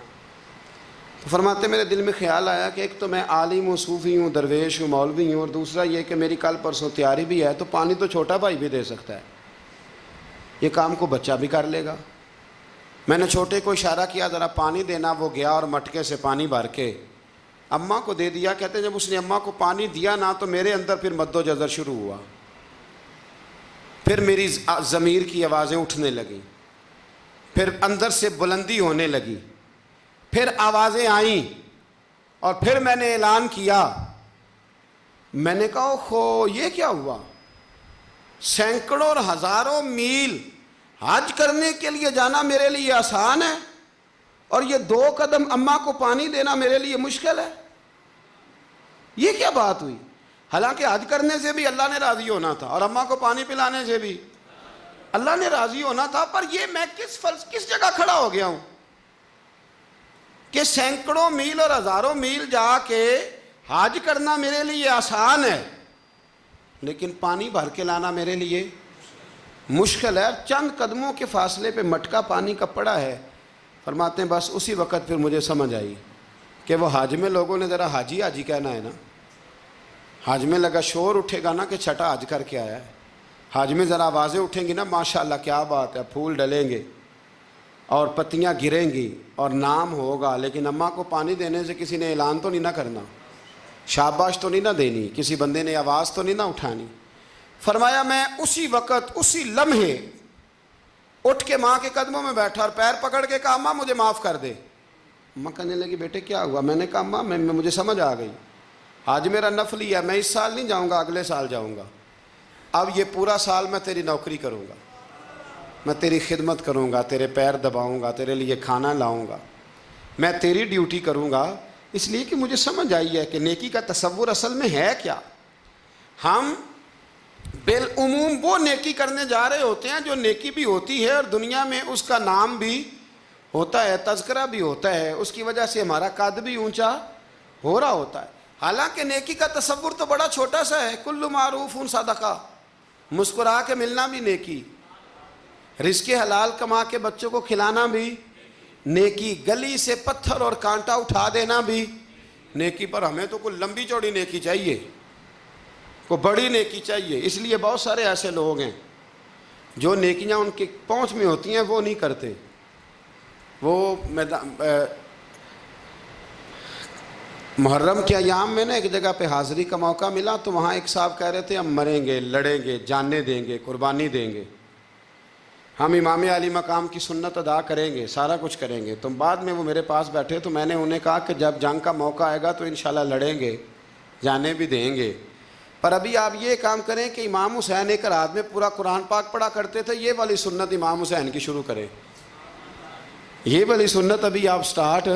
A: تو فرماتے ہیں میرے دل میں خیال آیا کہ ایک تو میں عالم ہوں، صوفی ہوں، درویش ہوں، مولوی ہوں، اور دوسرا یہ کہ میری کل پرسوں تیاری بھی ہے، تو پانی تو چھوٹا بھائی بھی دے سکتا ہے، یہ کام کو بچہ بھی کر لے گا۔ میں نے چھوٹے کو اشارہ کیا ذرا پانی دینا، وہ گیا اور مٹکے سے پانی بھر کے اماں کو دے دیا۔ کہتے ہیں جب اس نے اماں کو پانی دیا نا تو میرے اندر پھر مد و جزر شروع ہوا، پھر میری ضمیر کی آوازیں اٹھنے لگیں، پھر اندر سے بلندی ہونے لگی، پھر آوازیں آئیں، اور پھر میں نے اعلان کیا، میں نے کہا خو یہ کیا ہوا؟ سینکڑوں اور ہزاروں میل حج کرنے کے لیے جانا میرے لیے آسان ہے، اور یہ 2 قدم اماں کو پانی دینا میرے لیے مشکل ہے، یہ کیا بات ہوئی؟ حالانکہ حج کرنے سے بھی اللہ نے راضی ہونا تھا، اور اماں کو پانی پلانے سے بھی اللہ نے راضی ہونا تھا، پر یہ میں کس جگہ کھڑا ہو گیا ہوں کہ سینکڑوں میل اور ہزاروں میل جا کے حج کرنا میرے لیے آسان ہے، لیکن پانی بھر کے لانا میرے لیے مشکل ہے۔ چند قدموں کے فاصلے پہ مٹکا پانی کا پڑا ہے۔ فرماتے ہیں بس اسی وقت پھر مجھے سمجھ آئی کہ وہ حج میں لوگوں نے ذرا حاجی حاجی کہنا ہے نا، حج میں لگا شور اٹھے گا نا کہ چھٹا حج کر کے آیا ہے، حج میں ذرا آوازیں اٹھیں گی نا ماشاءاللہ کیا بات ہے، پھول ڈلیں گے اور پتیاں گریں گی اور نام ہوگا، لیکن اماں کو پانی دینے سے کسی نے اعلان تو نہیں نہ کرنا، شاباش تو نہیں نہ دینی، کسی بندے نے آواز تو نہیں نہ اٹھانی۔ فرمایا میں اسی وقت اسی لمحے اٹھ کے ماں کے قدموں میں بیٹھا اور پیر پکڑ کے کہا اماں مجھے معاف کر دے۔ اماں کہنے لگی بیٹے کیا ہوا؟ میں نے کہا اماں مجھے سمجھ آ گئی، آج میرا نفلی ہے، میں اس سال نہیں جاؤں گا، اگلے سال جاؤں گا، اب یہ پورا سال میں تیری نوکری کروں گا، میں تیری خدمت کروں گا، تیرے پیر دباؤں گا، تیرے لیے کھانا لاؤں گا، میں تیری ڈیوٹی کروں گا، اس لیے کہ مجھے سمجھ آئی ہے کہ نیکی کا تصور اصل میں ہے کیا۔ ہم بالعموم وہ نیکی کرنے جا رہے ہوتے ہیں جو نیکی بھی ہوتی ہے اور دنیا میں اس کا نام بھی ہوتا ہے، تذکرہ بھی ہوتا ہے، اس کی وجہ سے ہمارا قد بھی اونچا ہو رہا ہوتا ہے، حالانکہ نیکی کا تصور تو بڑا چھوٹا سا ہے۔ کل معروف صدقہ، مسکرا کے ملنا بھی نیکی، رزق حلال کما کے بچوں کو کھلانا بھی نیکی، گلی سے پتھر اور کانٹا اٹھا دینا بھی نیکی، پر ہمیں تو کوئی لمبی چوڑی نیکی چاہیے، کوئی بڑی نیکی چاہیے۔ اس لیے بہت سارے ایسے لوگ ہیں جو نیکیاں ان کی پہنچ میں ہوتی ہیں وہ نہیں کرتے، وہ محرم کے ایام میں نا ایک جگہ پہ حاضری کا موقع ملا تو وہاں ایک صاحب کہہ رہے تھے ہم مریں گے، لڑیں گے، جانیں دیں گے، قربانی دیں گے، ہم امام علی مقام کی سنت ادا کریں گے، سارا کچھ کریں گے۔ تو بعد میں وہ میرے پاس بیٹھے تو میں نے انہیں کہا کہ جب جنگ کا موقع آئے گا تو انشاءاللہ لڑیں گے، جانے بھی دیں گے، پر ابھی آپ یہ کام کریں کہ امام حسین ایک رات میں پورا قرآن پاک پڑھا کرتے تھے، یہ والی سنت امام حسین کی شروع کریں، یہ والی سنت ابھی آپ سٹارٹ،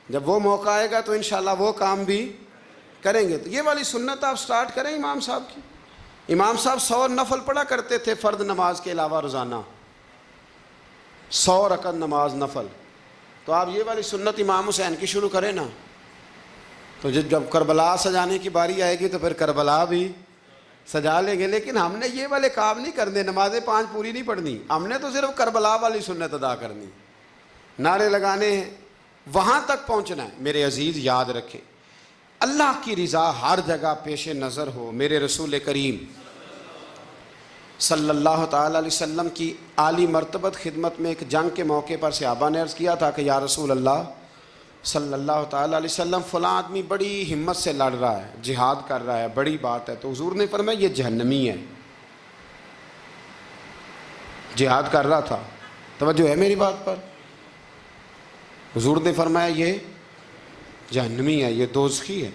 A: جب وہ موقع آئے گا تو انشاءاللہ وہ کام بھی کریں گے۔ تو یہ والی سنت آپ سٹارٹ کریں امام صاحب کی۔ امام صاحب 100 نفل پڑھا کرتے تھے فرض نماز کے علاوہ روزانہ، 100 رکعت نماز نفل، تو آپ یہ والی سنت امام حسین کی شروع کریں نا، تو جب کربلا سجانے کی باری آئے گی تو پھر کربلا بھی سجا لیں گے۔ لیکن ہم نے یہ والے کام نہیں کرنے، نمازیں 5 پوری نہیں پڑھنی، ہم نے تو صرف کربلا والی سنت ادا کرنی، نعرے لگانے ہیں، وہاں تک پہنچنا ہے۔ میرے عزیز یاد رکھیں، اللہ کی رضا ہر جگہ پیش نظر ہو۔ میرے رسول کریم صلی اللہ تعالیٰ علیہ وسلم کی عالی مرتبت خدمت میں ایک جنگ کے موقع پر صحابہ نے عرض کیا تھا کہ یا رسول اللہ صلی اللہ تعالیٰ علیہ وسلم فلاں آدمی بڑی ہمت سے لڑ رہا ہے، جہاد کر رہا ہے، بڑی بات ہے۔ تو حضور نے فرمایا یہ جہنمی ہے، جہاد کر رہا تھا، توجہ ہے میری بات پر، حضور نے فرمایا یہ جہنمی ہے، یہ دوزخی ہے،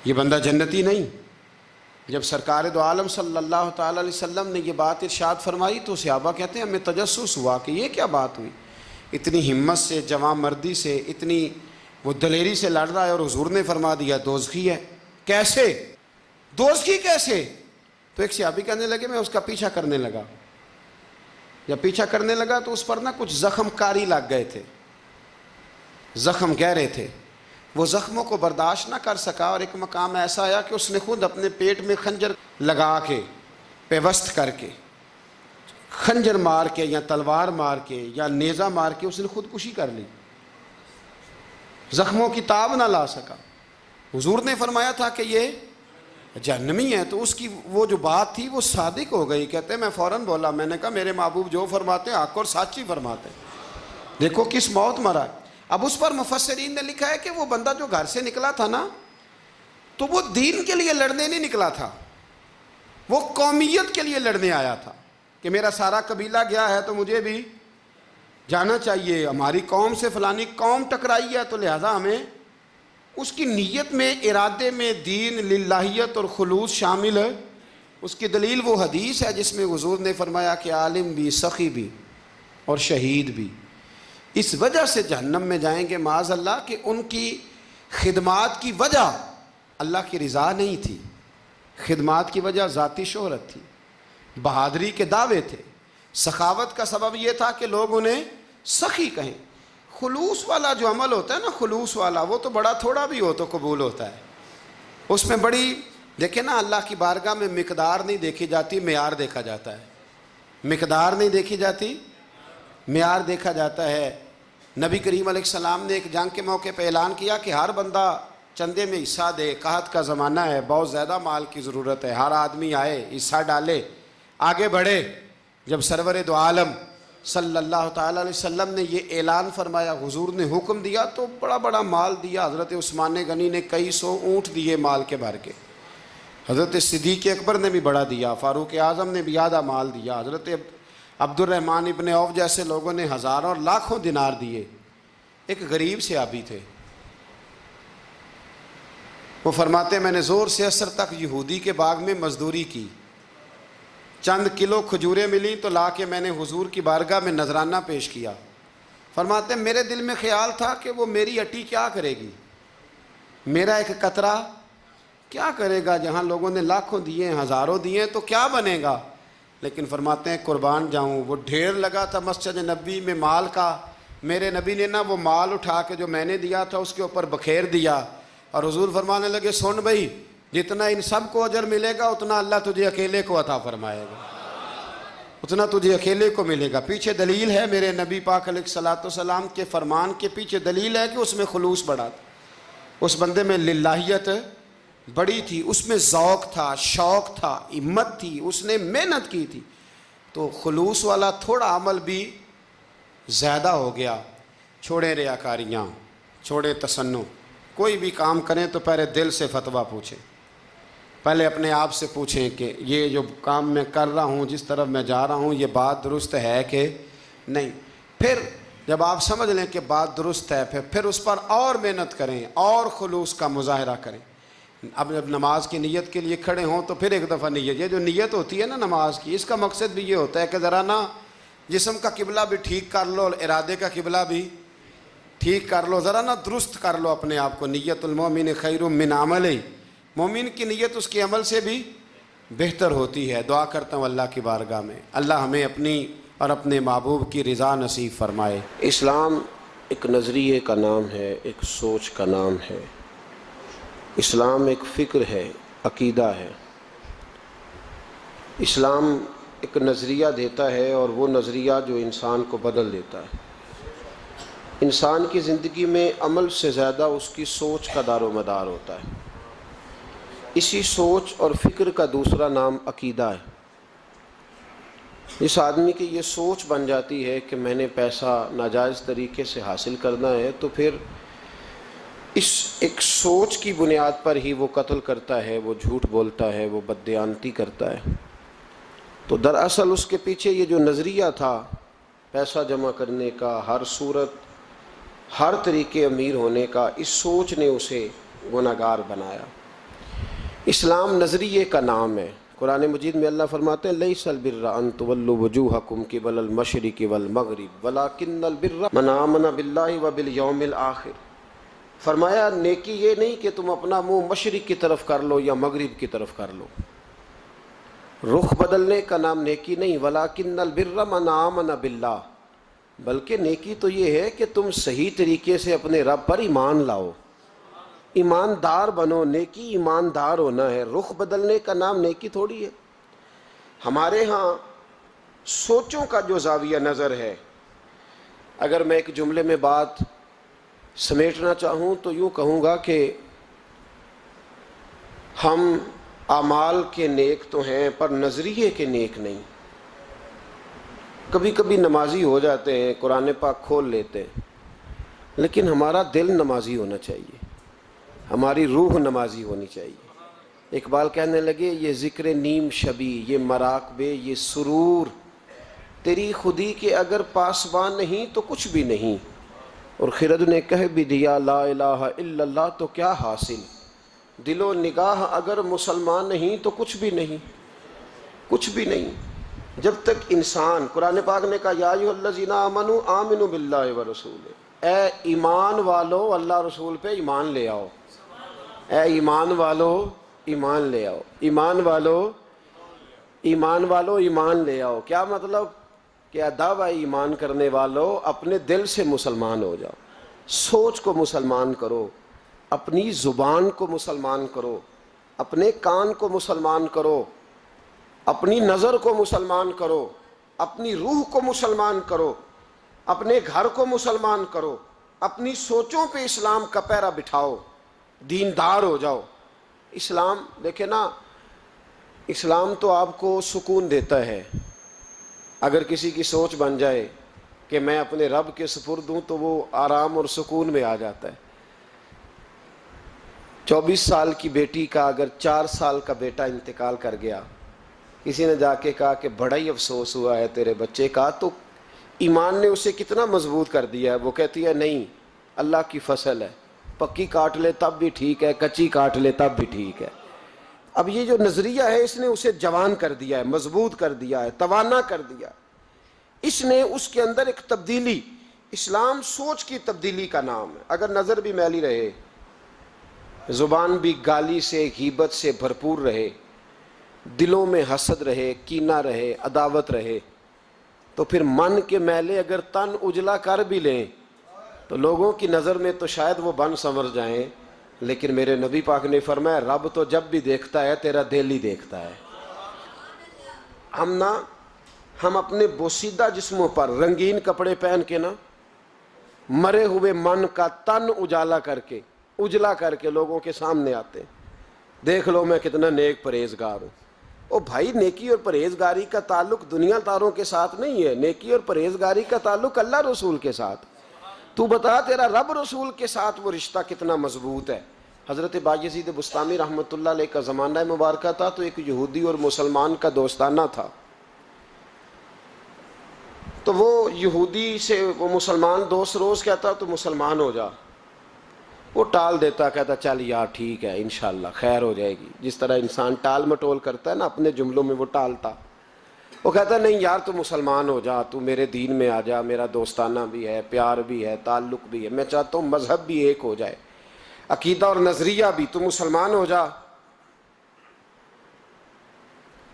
A: یہ بندہ جنتی نہیں۔ جب سرکار دو عالم صلی اللہ تعالیٰ علیہ وسلم نے یہ بات ارشاد فرمائی تو صحابہ کہتے ہیں ہمیں تجسس ہوا کہ یہ کیا بات ہوئی، اتنی ہمت سے، جوان مردی سے، اتنی وہ دلیری سے لڑ رہا ہے اور حضور نے فرما دیا دوزخی ہے۔ کیسے دوزخی کیسے؟ تو ایک صحابی کہنے لگے میں اس کا پیچھا کرنے لگا، جب پیچھا کرنے لگا تو اس پر نا کچھ زخم کاری لگ گئے تھے، زخم گہرے تھے، وہ زخموں کو برداشت نہ کر سکا اور ایک مقام ایسا آیا کہ اس نے خود اپنے پیٹ میں خنجر لگا کے، پیوست کر کے، خنجر مار کے یا تلوار مار کے یا نیزہ مار کے اس نے خودکشی کر لی، زخموں کی تاب نہ لا سکا۔ حضور نے فرمایا تھا کہ یہ جہنمی ہے، تو اس کی وہ جو بات تھی وہ صادق ہو گئی۔ کہتے ہیں میں فوراً بولا، میں نے کہا میرے محبوب جو فرماتے ہیں حق اور سچ ہی فرماتے ہیں، دیکھو کس موت مرا ہے۔ اب اس پر مفسرین نے لکھا ہے کہ وہ بندہ جو گھر سے نکلا تھا نا تو وہ دین کے لیے لڑنے نہیں نکلا تھا، وہ قومیت کے لیے لڑنے آیا تھا کہ میرا سارا قبیلہ گیا ہے تو مجھے بھی جانا چاہیے، ہماری قوم سے فلانی قوم ٹکرائی ہے تو لہذا ہمیں، اس کی نیت میں، ارادے میں دین، للہیت اور خلوص شامل ہے۔ اس کی دلیل وہ حدیث ہے جس میں حضور نے فرمایا کہ عالم بھی، سخی بھی اور شہید بھی اس وجہ سے جہنم میں جائیں گے معاذ اللہ کہ ان کی خدمات کی وجہ اللہ کی رضا نہیں تھی، خدمات کی وجہ ذاتی شہرت تھی، بہادری کے دعوے تھے، سخاوت کا سبب یہ تھا کہ لوگ انہیں سخی کہیں۔ خلوص والا جو عمل ہوتا ہے نا، خلوص والا، وہ تو بڑا تھوڑا بھی ہو تو قبول ہوتا ہے، اس میں بڑی، دیکھیں نا اللہ کی بارگاہ میں مقدار نہیں دیکھی جاتی، معیار دیکھا جاتا ہے، مقدار نہیں دیکھی جاتی، معیار دیکھا جاتا ہے۔ نبی کریم علیہ السلام نے ایک جنگ کے موقع پہ اعلان کیا کہ ہر بندہ چندے میں حصہ دے، قحط کا زمانہ ہے، بہت زیادہ مال کی ضرورت ہے، ہر آدمی آئے، حصہ ڈالے، آگے بڑھے۔ جب سرور دو عالم صلی اللہ تعالیٰ علیہ وسلم نے یہ اعلان فرمایا، حضور نے حکم دیا تو بڑا بڑا مال دیا۔ حضرت عثمان غنی نے کئی 100 اونٹ دیے مال کے بھر کے، حضرت صدیق اکبر نے بھی بڑا دیا، فاروق اعظم نے بھی آدھا مال دیا، حضرت عبد الرحمن ابن عوف جیسے لوگوں نے ہزاروں اور لاکھوں دینار دیے۔ ایک غریب صحابی تھے، وہ فرماتے ہیں میں نے زور سے عصر تک یہودی کے باغ میں مزدوری کی، چند کلو کھجوریں ملی تو لا کے میں نے حضور کی بارگاہ میں نذرانہ پیش کیا۔ فرماتے ہیں میرے دل میں خیال تھا کہ وہ میری اٹی کیا کرے گی، میرا ایک قطرہ کیا کرے گا، جہاں لوگوں نے لاکھوں دیے، ہزاروں دیے تو کیا بنے گا۔ لیکن فرماتے ہیں قربان جاؤں، وہ ڈھیر لگا تھا مسجد نبی میں مال کا، میرے نبی نے نا وہ مال اٹھا کے جو میں نے دیا تھا اس کے اوپر بکھیر دیا، اور حضور فرمانے لگے سن بھائی، جتنا ان سب کو اجر ملے گا اتنا اللہ تجھے اکیلے کو عطا فرمائے گا، اتنا تجھے اکیلے کو ملے گا۔ پیچھے دلیل ہے، میرے نبی پاک علیہ الصلوۃ والسلام کے فرمان کے پیچھے دلیل ہے کہ اس میں خلوص بڑا تھا، اس بندے میں للہیت بڑی تھی، اس میں ذوق تھا، شوق تھا، ہمت تھی، اس نے محنت کی تھی۔ تو خلوص والا تھوڑا عمل بھی زیادہ ہو گیا، چھوڑیں ریاکاریاں، چھوڑیں تسنع، کوئی بھی کام کریں تو پہلے دل سے فتویٰ پوچھیں، پہلے اپنے آپ سے پوچھیں کہ یہ جو کام میں کر رہا ہوں، جس طرف میں جا رہا ہوں، یہ بات درست ہے کہ نہیں۔ پھر جب آپ سمجھ لیں کہ بات درست ہے، پھر اس پر اور محنت کریں اور خلوص کا مظاہرہ کریں۔ اب جب نماز کی نیت کے لیے کھڑے ہوں تو پھر ایک دفعہ نیت، یہ جو نیت ہوتی ہے نا نماز کی، اس کا مقصد بھی یہ ہوتا ہے کہ ذرا نا جسم کا قبلہ بھی ٹھیک کر لو، ارادے کا قبلہ بھی ٹھیک کر لو، ذرا نا درست کر لو اپنے آپ کو۔ نیت المومن خیر من عمل، مومن کی نیت اس کے عمل سے بھی بہتر ہوتی ہے۔ دعا کرتا ہوں اللہ کی بارگاہ میں اللہ ہمیں اپنی اور اپنے محبوب کی رضا نصیب فرمائے۔ اسلام ایک نظریے کا نام ہے، ایک سوچ کا نام ہے۔ اسلام ایک فکر ہے، عقیدہ ہے۔ اسلام ایک نظریہ دیتا ہے اور وہ نظریہ جو انسان کو بدل دیتا ہے۔ انسان کی زندگی میں عمل سے زیادہ اس کی سوچ کا دار و مدار ہوتا ہے۔ اسی سوچ اور فکر کا دوسرا نام عقیدہ ہے۔ اس آدمی کی یہ سوچ بن جاتی ہے کہ میں نے پیسہ ناجائز طریقے سے حاصل کرنا ہے، تو پھر اس ایک سوچ کی بنیاد پر ہی وہ قتل کرتا ہے، وہ جھوٹ بولتا ہے، وہ بددیانتی کرتا ہے۔ تو دراصل اس کے پیچھے یہ جو نظریہ تھا پیسہ جمع کرنے کا، ہر صورت ہر طریقے امیر ہونے کا، اس سوچ نے اسے گناہگار بنایا۔ اسلام نظریے کا نام ہے۔ قرآن مجید میں اللہ فرماتے ہیں لیس البر ان تولوا وجوہکم قبل المشرق والمغرب ولکن البر من آمن باللہ وبالیوم الآخر۔ فرمایا نیکی یہ نہیں کہ تم اپنا منہ مشرق کی طرف کر لو یا مغرب کی طرف کر لو، رخ بدلنے کا نام نیکی نہیں، ولکن البر من آمن باللہ، بلکہ نیکی تو یہ ہے کہ تم صحیح طریقے سے اپنے رب پر ایمان لاؤ، ایماندار بنو۔ نیکی ایماندار ہونا ہے، رخ بدلنے کا نام نیکی تھوڑی ہے۔ ہمارے ہاں سوچوں کا جو زاویہ نظر ہے، اگر میں ایک جملے میں بات سمیٹنا چاہوں تو یوں کہوں گا کہ ہم اعمال کے نیک تو ہیں پر نظریے کے نیک نہیں۔ کبھی کبھی نمازی ہو جاتے ہیں، قرآن پاک کھول لیتے ہیں، لیکن ہمارا دل نمازی ہونا چاہیے، ہماری روح نمازی ہونی چاہیے۔ اقبال کہنے لگے یہ ذکر نیم شبی، یہ مراقبے، یہ سرور، تیری خودی کے اگر پاسبان نہیں تو کچھ بھی نہیں۔ اور خرد نے کہہ بھی دیا لا الہ الا اللہ تو کیا حاصل، دل و نگاہ اگر مسلمان نہیں تو کچھ بھی نہیں، کچھ بھی نہیں۔ جب تک انسان، قرآن پاک نے کہا یا ایھا الذین آمنوا آمنوا باللہ ورسولہ، اے ایمان والو اللہ رسول پہ ایمان لے آؤ، اے ایمان والو ایمان لے آؤ، ایمان والو ایمان والو ایمان لے آؤ۔ کیا مطلب کہ دعوی ایمان کرنے والو اپنے دل سے مسلمان ہو جاؤ، سوچ کو مسلمان کرو، اپنی زبان کو مسلمان کرو، اپنے کان کو مسلمان کرو، اپنی نظر کو مسلمان کرو، اپنی روح کو مسلمان کرو، اپنے گھر کو مسلمان کرو، اپنی سوچوں پہ اسلام کا پیرا بٹھاؤ، دیندار ہو جاؤ۔ اسلام دیکھیں نا، اسلام تو آپ کو سکون دیتا ہے۔ اگر کسی کی سوچ بن جائے کہ میں اپنے رب کے سپرد ہوں تو وہ آرام اور سکون میں آ جاتا ہے۔ 24 سال کی بیٹی کا اگر 4 سال کا بیٹا انتقال کر گیا، کسی نے جا کے کہا کہ بڑا ہی افسوس ہوا ہے تیرے بچے کا، تو ایمان نے اسے کتنا مضبوط کر دیا ہے۔ وہ کہتی ہے نہیں، اللہ کی فصل ہے، پکی کاٹ لے تب بھی ٹھیک ہے، کچی کاٹ لے تب بھی ٹھیک ہے۔ اب یہ جو نظریہ ہے اس نے اسے جوان کر دیا ہے، مضبوط کر دیا ہے، توانا کر دیا۔ اس نے اس کے اندر ایک تبدیلی، اسلام سوچ کی تبدیلی کا نام ہے۔ اگر نظر بھی میلی رہے، زبان بھی گالی سے غیبت سے بھرپور رہے، دلوں میں حسد رہے، کینہ رہے، عداوت رہے، تو پھر من کے میلے اگر تن اجلا کر بھی لیں تو لوگوں کی نظر میں تو شاید وہ بن سنور جائیں، لیکن میرے نبی پاک نے فرمایا رب تو جب بھی دیکھتا ہے تیرا دل ہی دیکھتا ہے۔ ہم اپنے بوسیدہ جسموں پر رنگین کپڑے پہن کے نا، مرے ہوئے من کا تن اجالا کر کے لوگوں کے سامنے آتے ہیں، دیکھ لو میں کتنا نیک پرہیزگار ہوں۔ او بھائی، نیکی اور پرہیزگاری کا تعلق دنیا داروں کے ساتھ نہیں ہے، نیکی اور پرہیزگاری کا تعلق اللہ رسول کے ساتھ۔ تو بتا تیرا رب رسول کے ساتھ وہ رشتہ کتنا مضبوط ہے۔ حضرت بایزید بستامی رحمۃ اللہ علیہ کا زمانہ مبارکہ تھا، تو ایک یہودی اور مسلمان کا دوستانہ تھا، تو وہ یہودی سے وہ مسلمان دوست روز کہتا تو مسلمان ہو جا، وہ ٹال دیتا، کہتا چل یار ٹھیک ہے انشاءاللہ خیر ہو جائے گی، جس طرح انسان ٹال مٹول کرتا ہے نا اپنے جملوں میں، وہ ٹالتا، وہ کہتا نہیں یار تو مسلمان ہو جا، تو میرے دین میں آ جا، میرا دوستانہ بھی ہے، پیار بھی ہے، تعلق بھی ہے، میں چاہتا ہوں مذہب بھی ایک ہو جائے، عقیدہ اور نظریہ بھی، تو مسلمان ہو جا۔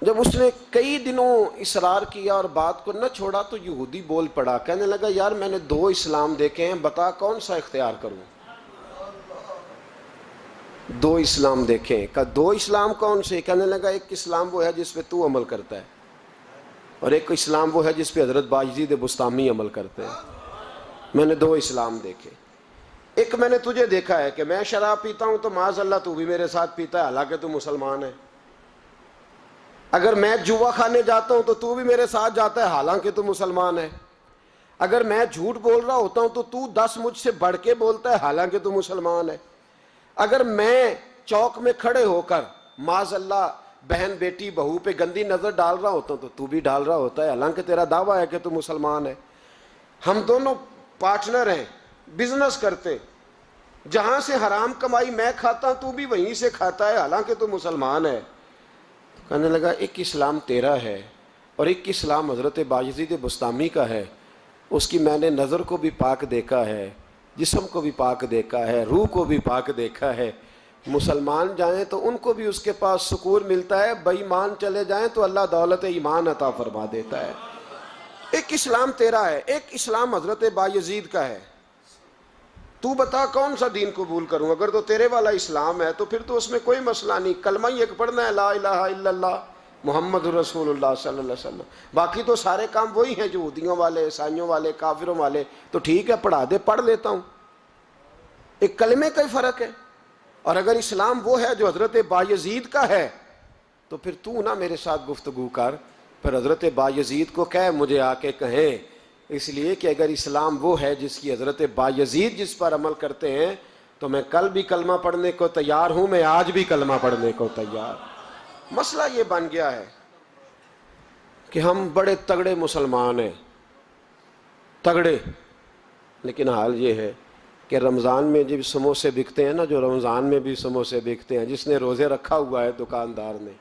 A: جب اس نے کئی دنوں اصرار کیا اور بات کو نہ چھوڑا تو یہودی بول پڑا، کہنے لگا یار میں نے 2 اسلام دیکھے ہیں، بتا کون سا اختیار کروں؟ 2 اسلام دیکھے ہیں، کہا 2 اسلام کون سے؟ کہنے لگا ایک اسلام وہ ہے جس پہ تو عمل کرتا ہے، اور ایک اسلام وہ ہے جس پہ حضرت بایزید بستامی عمل کرتے ہیں۔ میں نے 2 اسلام دیکھے، ایک میں نے تجھے دیکھا ہے کہ میں شراب پیتا ہوں تو معاذ اللہ تو بھی میرے ساتھ پیتا ہے، حالانکہ تو مسلمان ہے، اگر میں جوا کھانے جاتا ہوں تو بھی میرے ساتھ جاتا ہے، حالانکہ تو مسلمان ہے، اگر میں جھوٹ بول رہا ہوتا ہوں تو 10 مجھ سے بڑھ کے بولتا ہے، حالانکہ تو مسلمان ہے، اگر میں چوک میں کھڑے ہو کر معاذ اللہ بہن بیٹی بہو پہ گندی نظر ڈال رہا ہوتا ہوں تو بھی ڈال رہا ہوتا ہے، حالانکہ تیرا دعویٰ ہے کہ تو مسلمان ہے، ہم دونوں پارٹنر ہیں، بزنس کرتے، جہاں سے حرام کمائی میں کھاتا ہوں تو بھی وہیں سے کھاتا ہے، حالانکہ تو مسلمان ہے۔ کہنے لگا ایک اسلام تیرا ہے اور ایک اسلام حضرت بایزید بستامی کا ہے، اس کی میں نے نظر کو بھی پاک دیکھا ہے، جسم کو بھی پاک دیکھا ہے، روح کو بھی پاک دیکھا ہے، مسلمان جائیں تو ان کو بھی اس کے پاس سکون ملتا ہے، بے ایمان چلے جائیں تو اللہ دولت ایمان عطا فرما دیتا ہے۔ ایک اسلام تیرا ہے، ایک اسلام حضرت بایزید کا ہے، تو بتا کون سا دین قبول کروں؟ اگر تو تیرے والا اسلام ہے تو پھر تو اس میں کوئی مسئلہ نہیں، کلمہ ہی ایک پڑھنا ہے، لا الہ الا اللہ محمد رسول اللہ صلی اللہ علیہ وسلم، باقی تو سارے کام وہی ہیں جو یہودیوں والے، عیسائیوں والے، کافروں والے، تو ٹھیک ہے پڑھا دے، پڑھ لیتا ہوں، ایک کلمے کا ہی فرق ہے۔ اور اگر اسلام وہ ہے جو حضرت بایزید کا ہے تو پھر تو نہ میرے ساتھ گفتگو کر، پھر حضرت بایزید کو کہہ مجھے آ کے کہیں، اس لیے کہ اگر اسلام وہ ہے جس کی حضرت بایزید جس پر عمل کرتے ہیں تو میں کل بھی کلمہ پڑھنے کو تیار ہوں، میں آج بھی کلمہ پڑھنے کو تیار۔ مسئلہ یہ بن گیا ہے کہ ہم بڑے تگڑے مسلمان ہیں، تگڑے، لیکن حال یہ ہے کہ رمضان میں جب سموسے بکتے ہیں نا، جو رمضان میں بھی سموسے بکتے ہیں، جس نے روزے رکھا ہوا ہے دکاندار نے،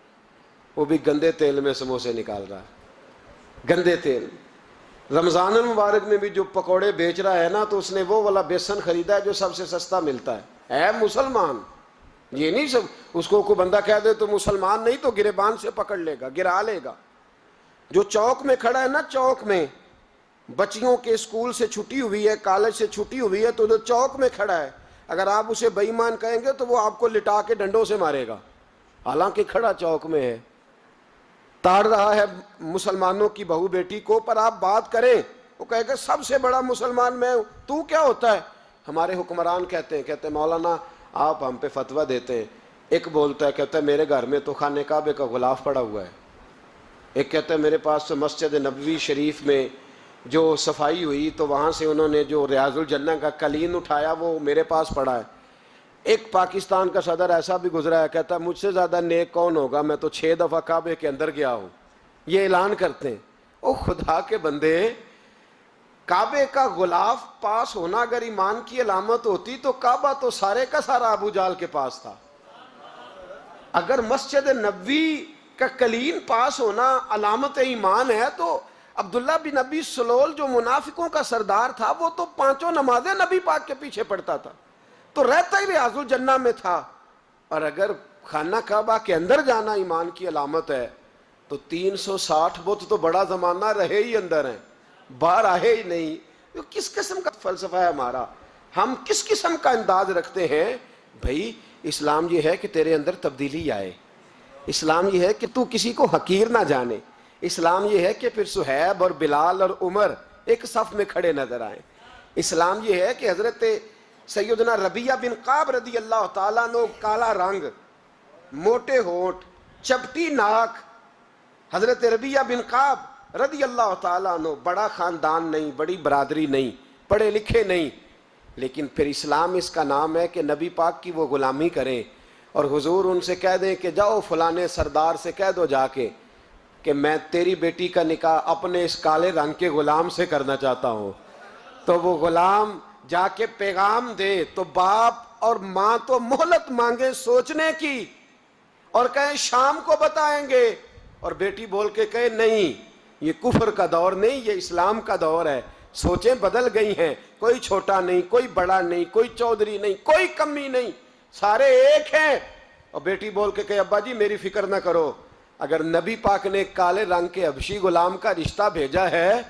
A: وہ بھی گندے تیل میں سموسے نکال رہا ہے، گندے تیل۔ رمضان المبارک میں بھی جو پکوڑے بیچ رہا ہے نا، تو اس نے وہ والا بیسن خریدا ہے جو سب سے سستا ملتا ہے، اے مسلمان، یہ نہیں سب اس کو کوئی بندہ کہہ دے تو مسلمان نہیں تو گریبان سے پکڑ لے گا، گرا لے گا۔ جو چوک میں کھڑا ہے نا، چوک میں بچیوں کے اسکول سے چھٹی ہوئی ہے، کالج سے چھٹی ہوئی ہے، تو جو چوک میں کھڑا ہے اگر آپ اسے بے ایمان کہیں گے تو وہ آپ کو لٹا کے ڈنڈوں سے مارے گا، حالانکہ کھڑا چوک میں ہے، تاڑ رہا ہے مسلمانوں کی بہو بیٹی کو، پر آپ بات کریں وہ کہے گا سب سے بڑا مسلمان میں ہوں، تو کیا ہوتا ہے؟ ہمارے حکمران کہتے ہیں مولانا آپ ہم پہ فتویٰ دیتے ہیں، ایک بولتا ہے کہتا ہے میرے گھر میں تو خانہ کعبے کا غلاف پڑا ہوا ہے، ایک کہتا ہے میرے پاس تو مسجد نبوی شریف میں جو صفائی ہوئی تو وہاں سے انہوں نے جو ریاض الجنہ کا قلین اٹھایا وہ میرے پاس پڑا ہے، ایک پاکستان کا صدر ایسا بھی گزرا ہے کہتا ہے مجھ سے زیادہ نیک کون ہوگا، میں تو 6 دفعہ کعبے کے اندر گیا ہوں، یہ اعلان کرتے ہیں۔ او خدا کے بندے، کعبے کا غلاف پاس ہونا اگر ایمان کی علامت ہوتی تو کعبہ تو سارے کا سارا ابو جال کے پاس تھا، اگر مسجد نبوی کا قلین پاس ہونا علامت ایمان ہے تو عبداللہ بن ابی سلول جو منافقوں کا سردار تھا وہ تو 5 نمازیں نبی پاک کے پیچھے پڑھتا تھا، تو رہتا ہی ریاض الجنہ میں تھا، اور اگر خانہ کعبہ کے اندر جانا ایمان کی علامت ہے تو 360 بت تو بڑا زمانہ رہے ہی اندر ہیں، باہر آئے ہی نہیں۔ کس قسم کا فلسفہ ہے ہمارا؟ ہم کس قسم کا انداز رکھتے ہیں؟ بھائی اسلام یہ ہے کہ تیرے اندر تبدیلی آئے، اسلام یہ ہے کہ تو کسی کو حقیر نہ جانے، اسلام یہ ہے کہ پھر صہیب اور بلال اور عمر ایک صف میں کھڑے نظر آئیں، اسلام یہ ہے کہ حضرت سیدنا ربیعہ بن قعب رضی اللہ تعالیٰ عنہ، کالا رنگ، موٹے ہونٹ، چپٹی ناک، حضرت ربیعہ بن قعب رضی اللہ تعالیٰ عنہ، بڑا خاندان نہیں، بڑی برادری نہیں، پڑھے لکھے نہیں، لیکن پھر اسلام اس کا نام ہے کہ نبی پاک کی وہ غلامی کریں، اور حضور ان سے کہہ دیں کہ جاؤ فلانے سردار سے کہہ دو جا کے کہ میں تیری بیٹی کا نکاح اپنے اس کالے رنگ کے غلام سے کرنا چاہتا ہوں، تو وہ غلام جا کے پیغام دے، تو باپ اور ماں تو مہلت مانگے سوچنے کی اور کہیں شام کو بتائیں گے، اور بیٹی بول کے کہے نہیں یہ کفر کا دور نہیں، یہ اسلام کا دور ہے، سوچیں بدل گئی ہیں، کوئی چھوٹا نہیں، کوئی بڑا نہیں، کوئی چودھری نہیں، کوئی کمی نہیں، سارے ایک ہیں۔ اور بیٹی بول کے کہے ابا جی میری فکر نہ کرو، اگر نبی پاک نے کالے رنگ کے حبشی غلام کا رشتہ بھیجا ہے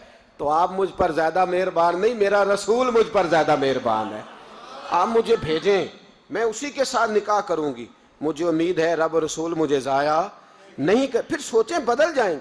A: تو آپ مجھ پر زیادہ مہربان نہیں، میرا رسول مجھ پر زیادہ مہربان ہے، آپ مجھے بھیجیں، میں اسی کے ساتھ نکاح کروں گی، مجھے امید ہے رب رسول مجھے ضائع نہیں کر۔ پھر سوچیں بدل جائیں گی۔